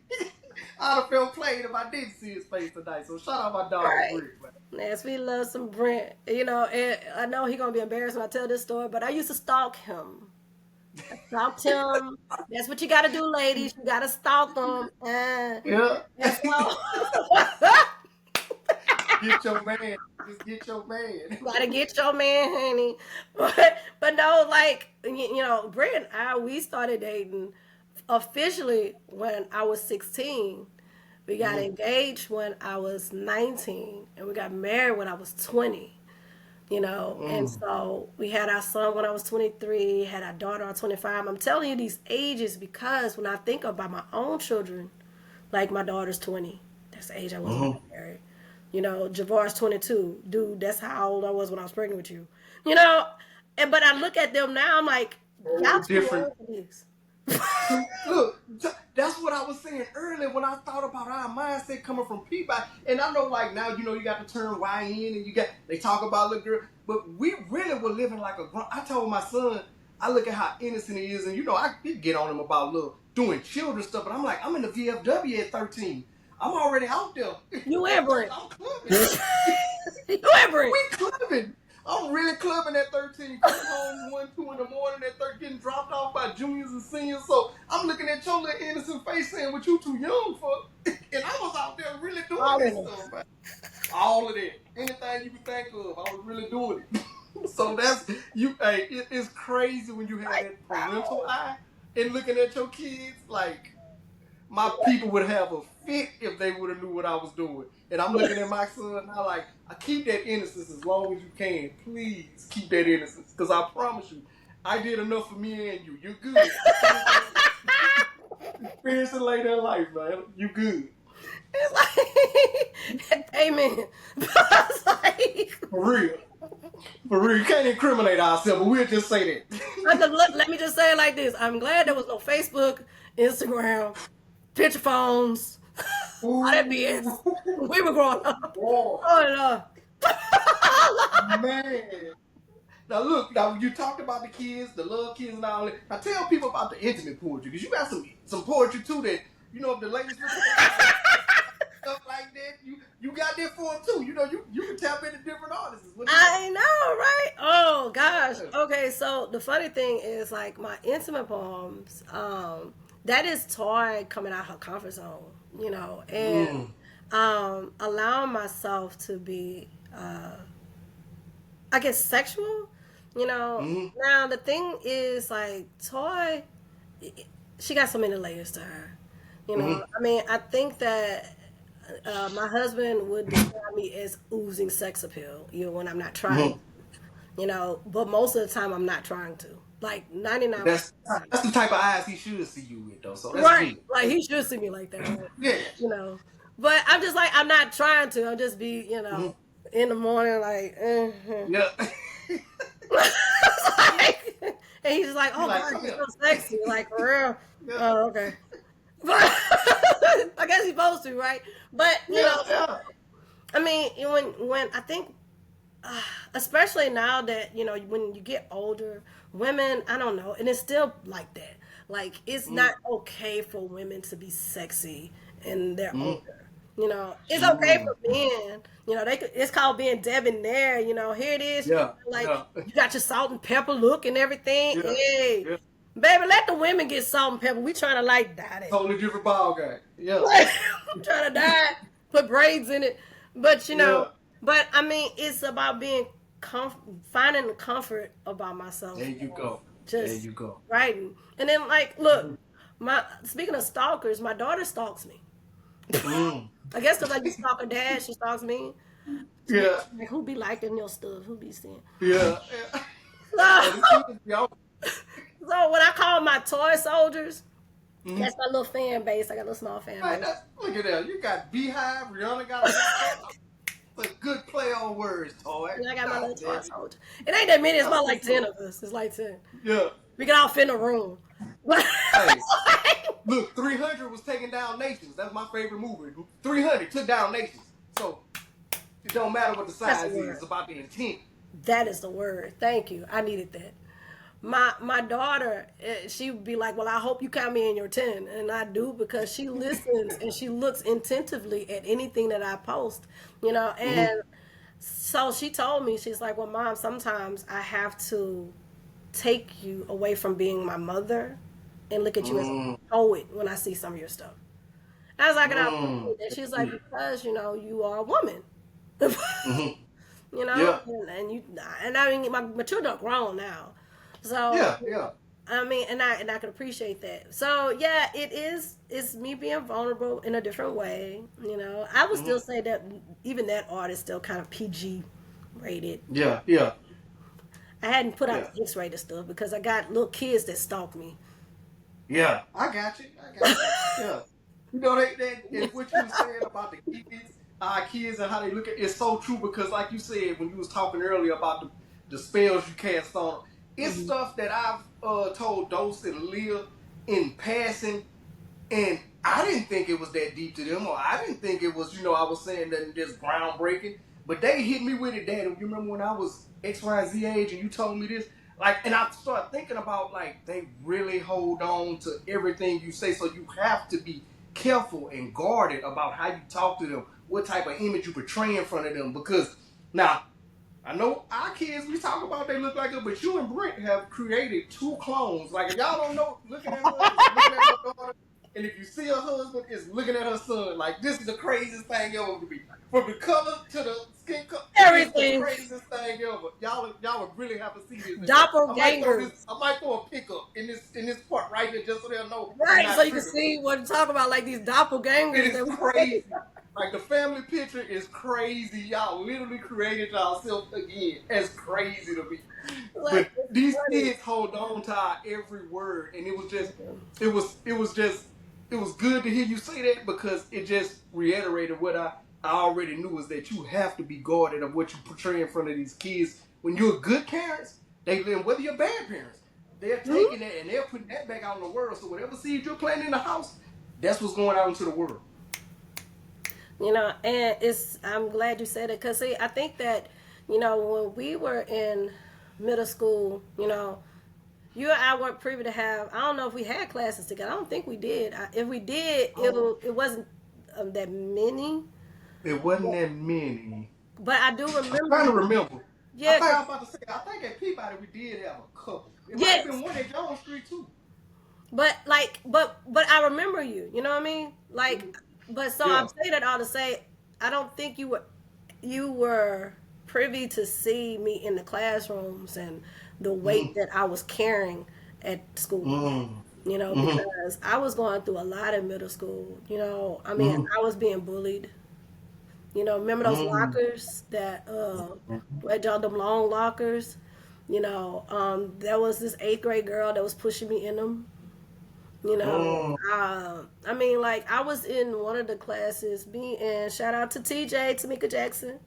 I'd have felt played if I didn't see his face tonight. So shout out my dog, Right. Brick, man. Yes, we love some Brent. And I know he gonna be embarrassed when I tell this story, but I used to stalk him. Stalked him. That's what you gotta do, ladies. You gotta stalk them. Yeah. And so Get your man. Just get your man. gotta get your man, honey. But no, like Brent and we started dating officially when I was 16. We got Mm, engaged when I was 19, and we got married when I was 20. And mm. so we had our son when I was 23, had our daughter at 25. I'm telling you these ages because when I think about my own children, like my daughter's 20, that's the age I was when I Mm-hmm. got married. Javar's 22. Dude, that's how old I was when I was pregnant with you. You know, but I look at them now, I'm like, y'all Whole too different. young for this. Look, that's what I was saying earlier when I thought about our mindset coming from Peabody. And I know, like now, you got the term YN, and they talk about little girl, but we really were living like a grown. I told my son, I look at how innocent he is, and I could get on him about little doing children stuff, but I'm like, I'm in the VFW at 13. I'm already out there You at and 13. Brent. I'm clubbing. You and Brent. We clubbing. I'm really clubbing at 13, coming home 1, 2 in the morning at 13, getting dropped off by juniors and seniors. So I'm looking at your little innocent face saying what you too young for. And I was out there really doing All in this them. stuff, man. All of that. Anything you can think of, I was really doing it. So that's hey, it is crazy when you have Like, that parental eye and looking at your kids like my people would have a fit if they would have knew what I was doing. And I'm looking at my son now like, I keep that innocence as long as you can. Please keep that innocence. Because I promise you, I did enough for me and you. You're good. Experience it later in life, man. You good. it's like, amen. But it's like, For real. For real. You can't incriminate ourselves, but we'll just say that. let me just say it like this. I'm glad there was no Facebook, Instagram, picture phones, all that BS. Ooh. We were growing up. Boy. Oh, Lord. Man. Now look, now you talked about the kids, the love kids and all that. Now tell people about the intimate poetry, because you got some poetry too that, if the ladies looking for stuff like that, you got that for them too. You can tap into different artists. What you got? I know, right? Oh gosh. Yeah. Okay, so the funny thing is like my intimate poems, that is Toy coming out her comfort zone, and Mm. allowing myself to be I guess sexual, Mm. Now the thing is like Toy, she got so many layers to her. Mm. I mean, I think that my husband would describe me as oozing sex appeal, when I'm not trying, Mm. but most of the time I'm not trying to. Like 99% That's of the time. that's the type of eyes he should see you with though. So that's Right. good. Like he should see me like that, right? Yeah. You know. But I'm just like I'm not trying to. I'm just be, Mm. in the morning like, Yeah. like, and he's just like, You oh like, God, come you're here. so sexy, like for real. Yeah. Oh, okay. But guess he's supposed to, right? But you Yeah, know, yeah. I mean, when I think, especially now that when you get older, women, I don't know, and it's still like that. Like it's not Mm, okay for women to be sexy and they're mm, older. It's okay mm. for men. It's called being debonair. Here it is. Yeah, Like yeah, you got your salt and pepper look and everything. yeah, Hey, yeah. baby, let the women get salt and pepper. We trying to like dye that. Totally different ball game. Yeah, Like, I'm trying to dye, put braids in it. But yeah. but I mean, it's about being finding the comfort about myself. There you go. There Just you go. writing, and then like, look, my speaking of stalkers, my daughter stalks me. Mm. I guess because I used to stalk her dad, she stalks me. Yeah, Like, who be liking your stuff? Who be seeing? yeah, yeah. So, Oh, the kids, y'all. so when I call my toy soldiers, Mm-hmm. that's my little fan base. I got a little small fan Right, base. look at that. You got Beehive. Rihanna got a little toy. It's a good play on words, toy. And I got my God little damn toy it. soldier. It ain't that many. It's That's about like what's 10 up. of us. It's like 10. Yeah. We can all fit in a room. Hey, look, 300 was taking down nations. That's my favorite movie. 300 took down nations. So it don't matter what the That's a size is. word. It's about the intent. That is the word. Thank you. I needed that. My daughter, she would be like, "Well, I hope you count me in your 10," and I do because she listens and she looks attentively at anything that I post, Mm-hmm. And so she told me, she's like, "Well, Mom, sometimes I have to take you away from being my mother and look at you as a Mm, poet when I see some of your stuff." I was like, and I mm. and she's like, because you are a woman, Mm-hmm. Yeah. and I mean my children are grown now, so Yeah. Yeah. I mean, and I can appreciate that. So yeah, it's me being vulnerable in a different way. I would Mm-hmm. still say that even that art is still kind of PG rated. Yeah. Yeah. I hadn't put out Yeah. the X-rated stuff because I got little kids that stalk me. Yeah. I got you. I got you. Yeah. You know and what you were saying about the kids, our kids and how they look at it's so true because like you said when you was talking earlier about the spells you cast on them, it's Hmm. stuff that I've told Dose and Leah in passing. And I didn't think it was that deep to them, or I didn't think it was, I was saying that just groundbreaking. But they hit me with it, Dad. You remember when I was X, Y, Z age and you told me this? Like, and I started thinking about, like, they really hold on to everything you say. So you have to be careful and guarded about how you talk to them, what type of image you portray in front of them. Because now, I know our kids, we talk about they look like her, but you and Brent have created two clones. Like, if y'all don't know, looking at her is looking at her daughter. And if you see her husband, it's looking at her son. Like, this is the craziest thing ever to be. From the color to the skin color, it's the Everything. craziest thing ever. Y'all would really have to see this video. Doppelgangers. I might throw a pickup in this part right here just so they'll know I'm Right, so not you can tripping. see what I'm talking about, like these It doppelgangers is that we crazy. Like the family picture is crazy. Y'all literally created yourself again. It's crazy to me. like But it's these funny. kids hold on to our every word, and it was good to hear you say that because it just reiterated what I already knew is that you have to be guarded of what you portray in front of these kids. When you're good parents, they live. Whether you're bad parents, they're Mhm. taking that and they're putting that back out in the world. So whatever seeds you're planting in the house, that's what's going out into the world. And I'm glad you said it because see, I think that when we were in middle school, you and I weren't privy to have. I don't know if we had classes together. I don't think we did. If we did, Oh, it wasn't that many. it wasn't that many. But I do I'm trying remember. to remember. I Yeah, think I was about to say. I think at Peabody we did have a couple. It might have yes. been one at Jones Street too. But I remember you. You know what I mean? Mhm. But so I'm Yeah. saying that all to say, I don't think you were privy to see me in the classrooms and the weight Mm-hmm. that I was carrying at school. Mm-hmm. Because I was going through a lot in middle school. I mean, Mm-hmm. I was being bullied. Remember those Mm-hmm. lockers that had y'all them long lockers? There was this eighth grade girl that was pushing me in them. I mean, like I was in one of the classes, and shout out to TJ, Tamika Jackson.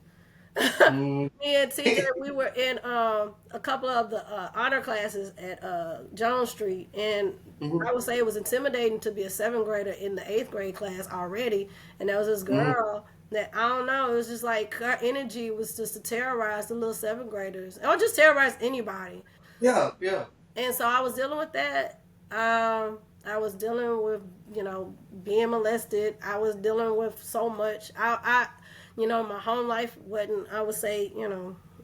Mm-hmm. Me and TJ, we were in a couple of the honor classes at Jones Street, and Mm-hmm. I would say it was intimidating to be a seventh grader in the eighth grade class already. And there was this Mm-hmm. girl that I don't know. It was just like her energy was just to terrorize the little seventh graders, or just terrorize anybody. Yeah, yeah. And so I was dealing with that. I was dealing with, being molested. I was dealing with so much. My home life wasn't, I would say,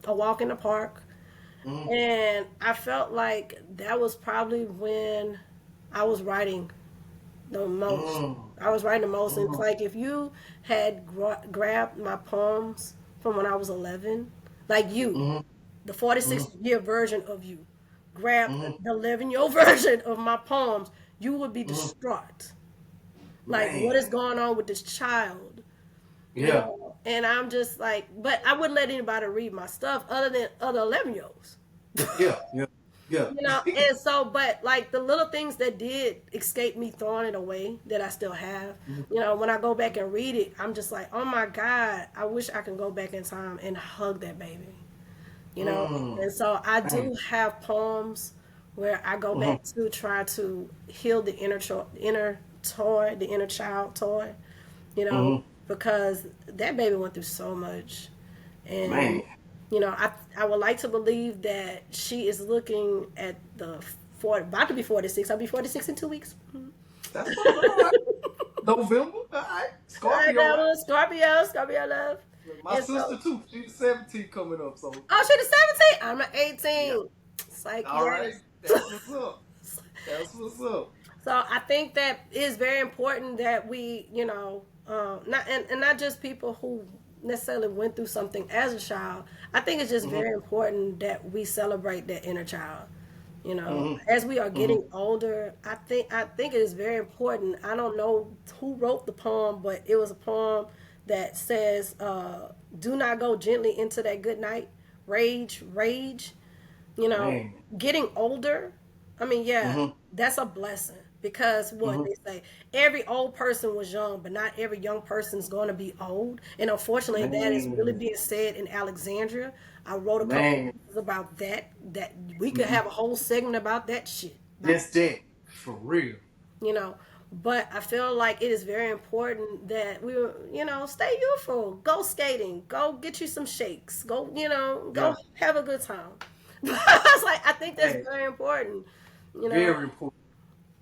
a walk in the park. Mm-hmm. And I felt like that was probably when I was writing the most. I was writing the most. And it's Mm-hmm. like if you had grabbed my poems from when I was 11, like you, Mm-hmm. the Mm-hmm. 46-year version of you, grabbed Mm-hmm. the 11-year version of my poems, you would be Mm-hmm. distraught. Like, what Man. is going on with this child? Yeah. And I'm just like, but I wouldn't let anybody read my stuff other than other 11-year-olds. Yeah. Yeah. Yeah. And so, but like the little things that did escape me throwing it away that I still have, when I go back and read it, I'm just like, oh my God, I wish I could go back in time and hug that baby. Mm. And so I Man. do have poems where I go Mm-hmm. back to try to heal the inner toy, the inner child toy, you know, Mm-hmm. because that baby went through so much. And Man. I would like to believe that she is looking at the about to be 46. I'll be 46 in 2 weeks. That's what's all right. November. All right. I Scorpio, right? know, Scorpio love. My And sister so, too. She's 17 coming up. So oh, she's 17. I'm an yeah. 18. It's like, All right. yes. That's what's up. That's what's up. So I think that it's very important that we, not just people who necessarily went through something as a child. I think it's just Mm-hmm. very important that we celebrate that inner child. Mm-hmm. As we are Mm-hmm. getting older, I think it is very important. I don't know who wrote the poem, but it was a poem that says, "Do not go gently into that good night, rage." you know, Man. Getting older, I mean, yeah, Mm-hmm. that's a blessing because what Mm-hmm. they say, every old person was young, but not every young person is going to be old. And unfortunately, that is really Man. being said in Alexandria. I wrote a couple Man. pieces about that we could Mm-hmm. have a whole segment about that shit. About Just that. For real. you know but I feel like it is very important that we stay youthful, go skating, go get you some shakes, go Yeah. have a good time. I think that's Hey, very important you know very important.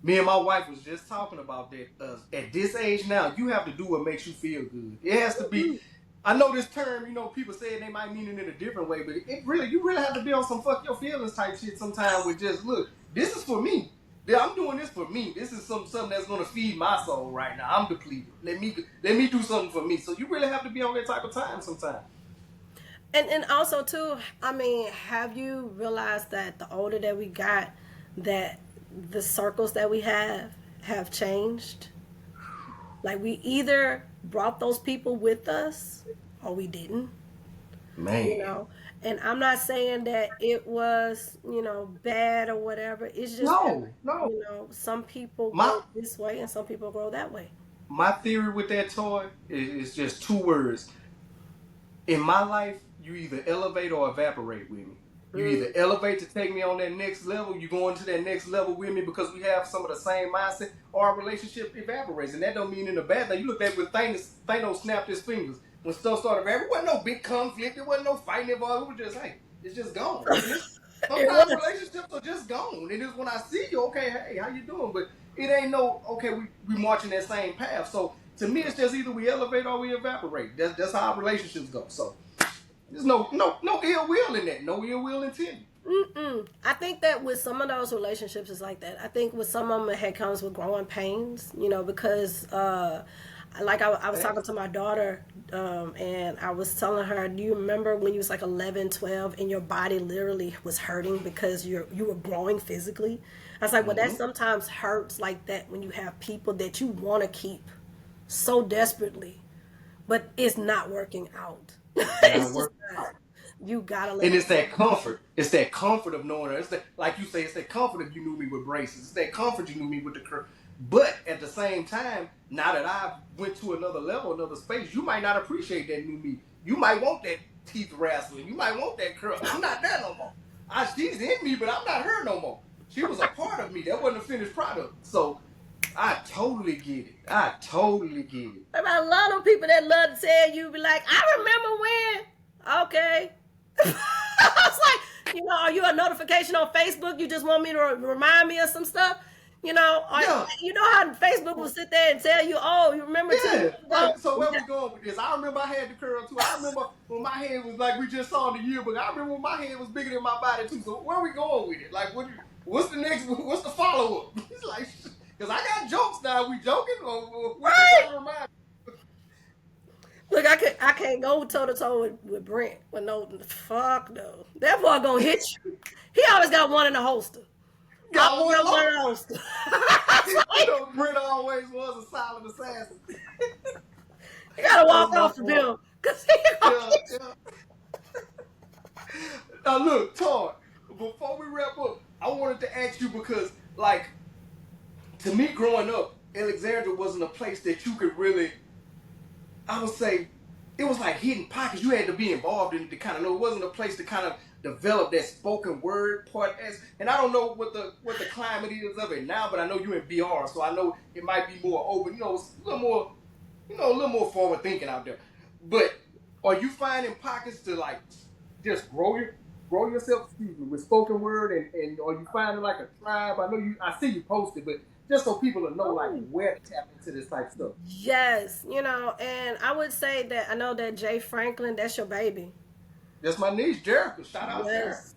Me and my wife was just talking about that. At this age now, you have to do what makes you feel good. It has to be. I know this term, people say it, they might mean it in a different way, but you really have to be on some fuck your feelings type shit sometime with just, look, this is for me. Yeah, I'm doing this for me. This is something that's gonna feed my soul right now. I'm depleted. Let me do something for me. So you really have to be on that type of time sometime. and also too, I mean, have you realized that the older that we got, that the circles that we have changed? Like, we either brought those people with us or we didn't. you Man. know and I'm not saying that it was bad or whatever. It's just that No, no. some people My grow this way and some people grow that way. my theory with that toy is just two words. In my life, you either elevate or evaporate with me. You either Mm. elevate to take me on that next level, you go into that next level with me because we have some of the same mindset, or our relationship evaporates. And that don't mean in a bad thing. You look at when Thanos snapped his fingers. When stuff started evaporating, there wasn't no big conflict, there wasn't no fighting involved. It was just, hey, it's just gone. And it's It sometimes was. relationships are just gone. And it's when I see you, okay, hey, how you doing? But it ain't no, okay, we marching that same path. So to me, it's just either we elevate or we evaporate. That's how our relationships go. So there's no ill will in that. No ill will intended. Mm-mm. I think that with some of those relationships is like that. I think with some of them it comes with growing pains, because like I was talking to my daughter, and I was telling her, do you remember when you was like 11, 12, and your body literally was hurting because you were growing physically? I was like, well, that Mm-hmm. sometimes hurts like that when you have people that you want to keep so desperately, but it's not working out. Gotta It's just work not. out. You gotta let And it it's go. that comfort. It's that comfort of knowing her. It's that, like you say, it's that comfort if you knew me with braces. It's that comfort you knew me with the curve. But at the same time, now that I've went to another level, another space, you might not appreciate that new me. You might want that teeth wrestling. You might want that curl. I'm not there no more. She's in me, but I'm not her no more. She was a part of me. That wasn't a finished product. So I totally get it. I totally get it. I love them people that love to tell you, be like, I remember when. Okay. I was like, are you a notification on Facebook? You just want me to remind me of some stuff? Or, Yeah. you know how Facebook will sit there and tell you, oh, you remember 2 years Yeah. ago? So where we going with this? I remember I had the curl too. I remember when my head was like we just saw in the yearbook. I remember when my head was bigger than my body too. So where we going with it? Like what's the next? What's the follow up? He's like, because I got jokes now. We joking or what you Right. trying to remind me? Look, I can't go toe to toe with Brent. With no, fuck no. That boy gonna hit you. He always got one in the holster. Got Always one got one in low. the holster. It's like, Brent always was a silent assassin. you gotta That's walk my off the boy. bill. Cause he gonna Yeah, hit you. yeah. Now look, Todd, before we wrap up, I wanted to ask you because, like, to me growing up, Alexandria wasn't a place that you could really, I would say, it was like hidden pockets. You had to be involved in it to kind of know. It wasn't a place to kind of develop that spoken word part. And I don't know what the climate is of it now, but I know you in BR, so I know it might be more open. It's a little more, a little more forward thinking out there. But are you finding pockets to like just grow yourself, excuse me, with spoken word, and are you finding like a tribe? I see you posted, but just so people will know like Oh, where to tap into this type stuff. yes, and I would say that I know that Jay Franklin, that's your baby. That's my niece, Jerica. Shout out Jerica. Yes,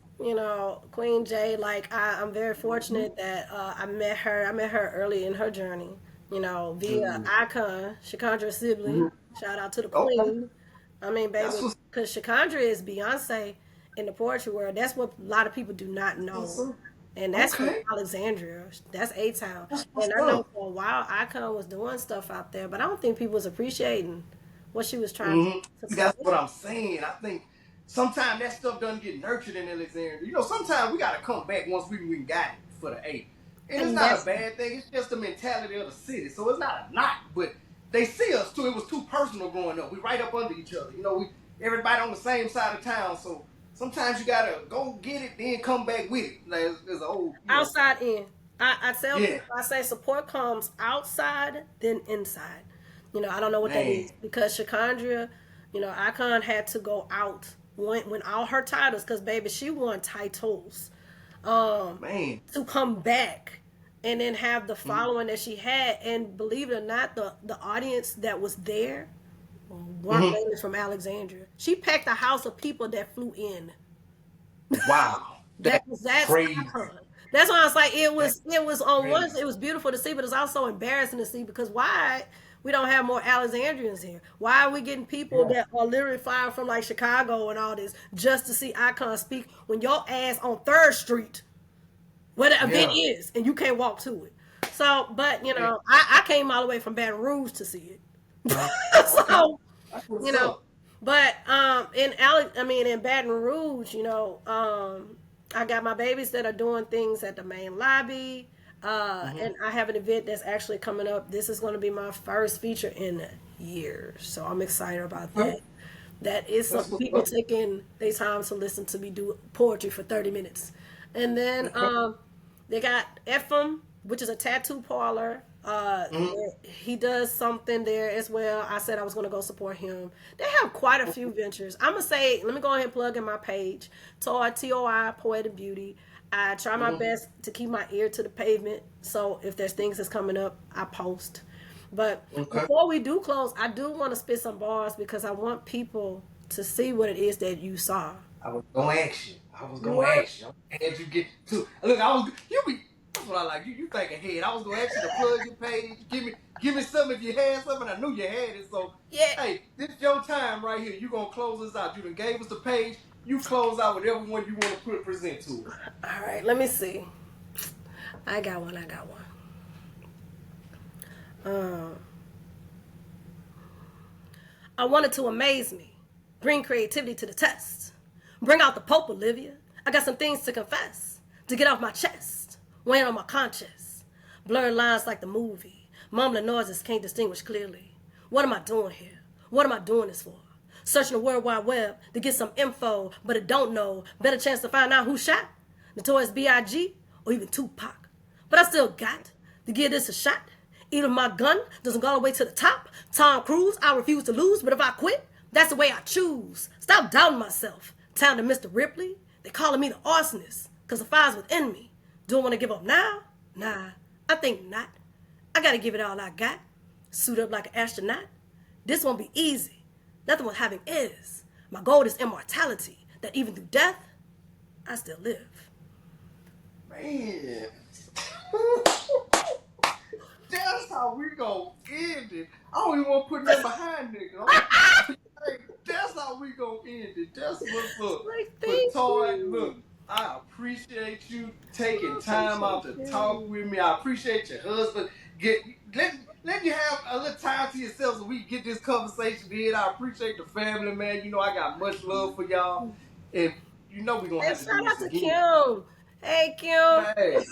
Queen Jay. Like I'm very Mm-hmm. fortunate that I met her. I met her early in her journey. Via Mm-hmm. Icon, Shakandra Sibley. Mm-hmm. Shout out to the Okay. Queen. I mean, That's baby, what's because Shakandra is Beyonce in the poetry world. That's what a lot of people do not what's know. up. And that's from Okay. Alexandria. That's A Town. That's what's And I know up. for a while Icon was doing stuff out there, but I don't think people was appreciating what she was trying Mm-hmm. to See, that's what submit. I'm saying. I think sometimes that stuff doesn't get nurtured in Alexandria. Sometimes we gotta come back once we got it for the A. And it's And not a that's bad thing. It's just the mentality of the city. So it's not a knock, but they see us too. It was too personal growing up. We right up under each other. We everybody on the same side of town. So sometimes you gotta go get it, then come back with it. Like there's an old. outside in. I tell Yeah, people, I say support comes outside then inside. I don't know what that man, is because Shakandria, Icon had to go out when all her titles, because baby, she won titles, um, man. to come back and then have the Mm-hmm. following that she had. And believe it or not, the audience that was there weren't Mm-hmm. mainly from Alexandria. She packed a house of people that flew in. Wow, that's That's crazy. icon. That's why I was like, That's it was on once crazy. it was beautiful to see, but it's also embarrassing to see because why we don't have more Alexandrians here? Why are we getting people Yeah, that are literally flying from like Chicago and all this just to see Icon speak when your ass on Third Street where the event yeah, is and you can't walk to it? So, but man. I came all the way from Baton Rouge to see it. Okay, So, that's you what's know, up. but in Baton Rouge, I got my babies that are doing things at the main lobby. Mm-hmm. And I have an event that's actually coming up. This is going to be my first feature in years, so I'm excited about Okay. that. That is That's something what's people up. taking their time to listen to me do poetry for 30 minutes. And then Okay. they got Ephraim, which is a tattoo parlor. Mm-hmm. He does something there as well. I said I was going to go support him. They have quite a few ventures. I'm going to say, let me go ahead and plug in my page, TOI, Poetic Beauty. I try my Mm-hmm. best to keep my ear to the pavement. So if there's things that's coming up, I post. But Okay. before we do close, I do want to spit some bars because I want people to see what it is that you saw. I was gonna ask you. I was You gonna want? ask you. Had you get to look, I was you be that's what I like. You think ahead. I was gonna ask you to plug your page. Give me something if you had something. I knew you had it. So Yeah. hey, this is your time right here. You gonna close us out. You done gave us the page. You close out with everyone you want to present to us. All right, let me see. I got one. I got one. Um, I wanted to amaze me, bring creativity to the test, bring out the Pope, Olivia. I got some things to confess, to get off my chest, weighing on my conscience. Blurred lines like the movie, mumbling noises can't distinguish clearly. What am I doing here? What am I doing this for? Searching the World Wide Web to get some info, but it don't know. Better chance to find out who shot Notorious B.I.G. or even Tupac. But I still got to give this a shot. Even my gun doesn't go all the way to the top. Tom Cruise, I refuse to lose, but if I quit, that's the way I choose. Stop doubting myself. Town to Mr. Ripley, they calling me the arsonist, cause the fire's within me. Do I want to give up now? Nah, I think not. I gotta give it all I got. Suit up like an astronaut. This won't be easy. Nothing worth having is. My goal is immortality, that even through death, I still live. Man. That's how we gonna end it. I don't even want to put that behind nigga. Hey, that's how we gonna end it. That's what's up. Like, But thank Toy, you. look, I appreciate you taking I time out to appreciate talk you. with me. I appreciate your husband. Let you have a little time to yourself so we can get this conversation in. I appreciate the family, man. You know I got much love for y'all, and you know we're gonna And have to do shout this out to again. Kim. Hey, Kim. Man,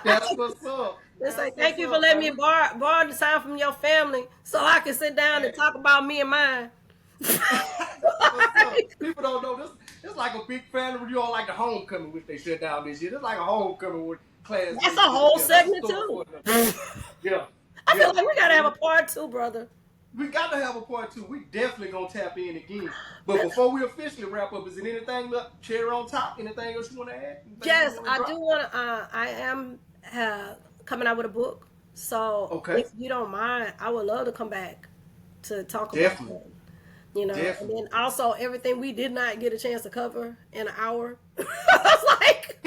that's what's up. It's That's like, what's thank you for up, letting man. me borrow the time from your family so I can sit down and Man. talk about me and mine. That's what's up. People don't know this. It's like a big family reunion, like the homecoming, which they shut down this year. It's like a homecoming when That's a classmates get whole together. That's a segment story for too. another. Yeah, I feel yeah. like we gotta have a part two, brother. We got to have a part two. We definitely gonna tap in again. But before we officially wrap up, is there anything left, cherry on top? Anything else you want to add? Anything you Yes, want to I do drop? want to. I am coming out with a book, so Okay, if you don't mind, I would love to come back to talk about definitely, it. You know, and definitely. then also everything we did not get a chance to cover in an hour. I was like,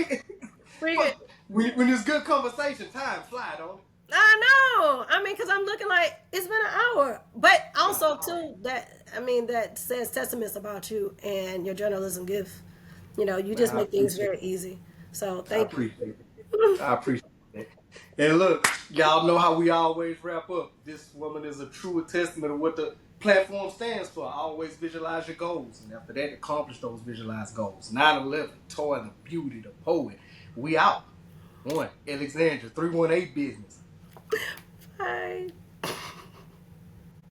freaking. But when it's good conversation, time fly, don't it? I know. I mean, because I'm looking like it's been an hour, but Yeah, also all right. too that says testaments about you and your journalism gift. You know, you Man, just I make things appreciate very easy. So I thank you. appreciate it. I appreciate it. And look, y'all know how we always wrap up. This woman is a true testament of what the platform stands for. Always visualize your goals. And after that, accomplish those visualized goals. 9/11, Toy, the beauty, the poet. We out. One, Alexandria, 318 business. Bye.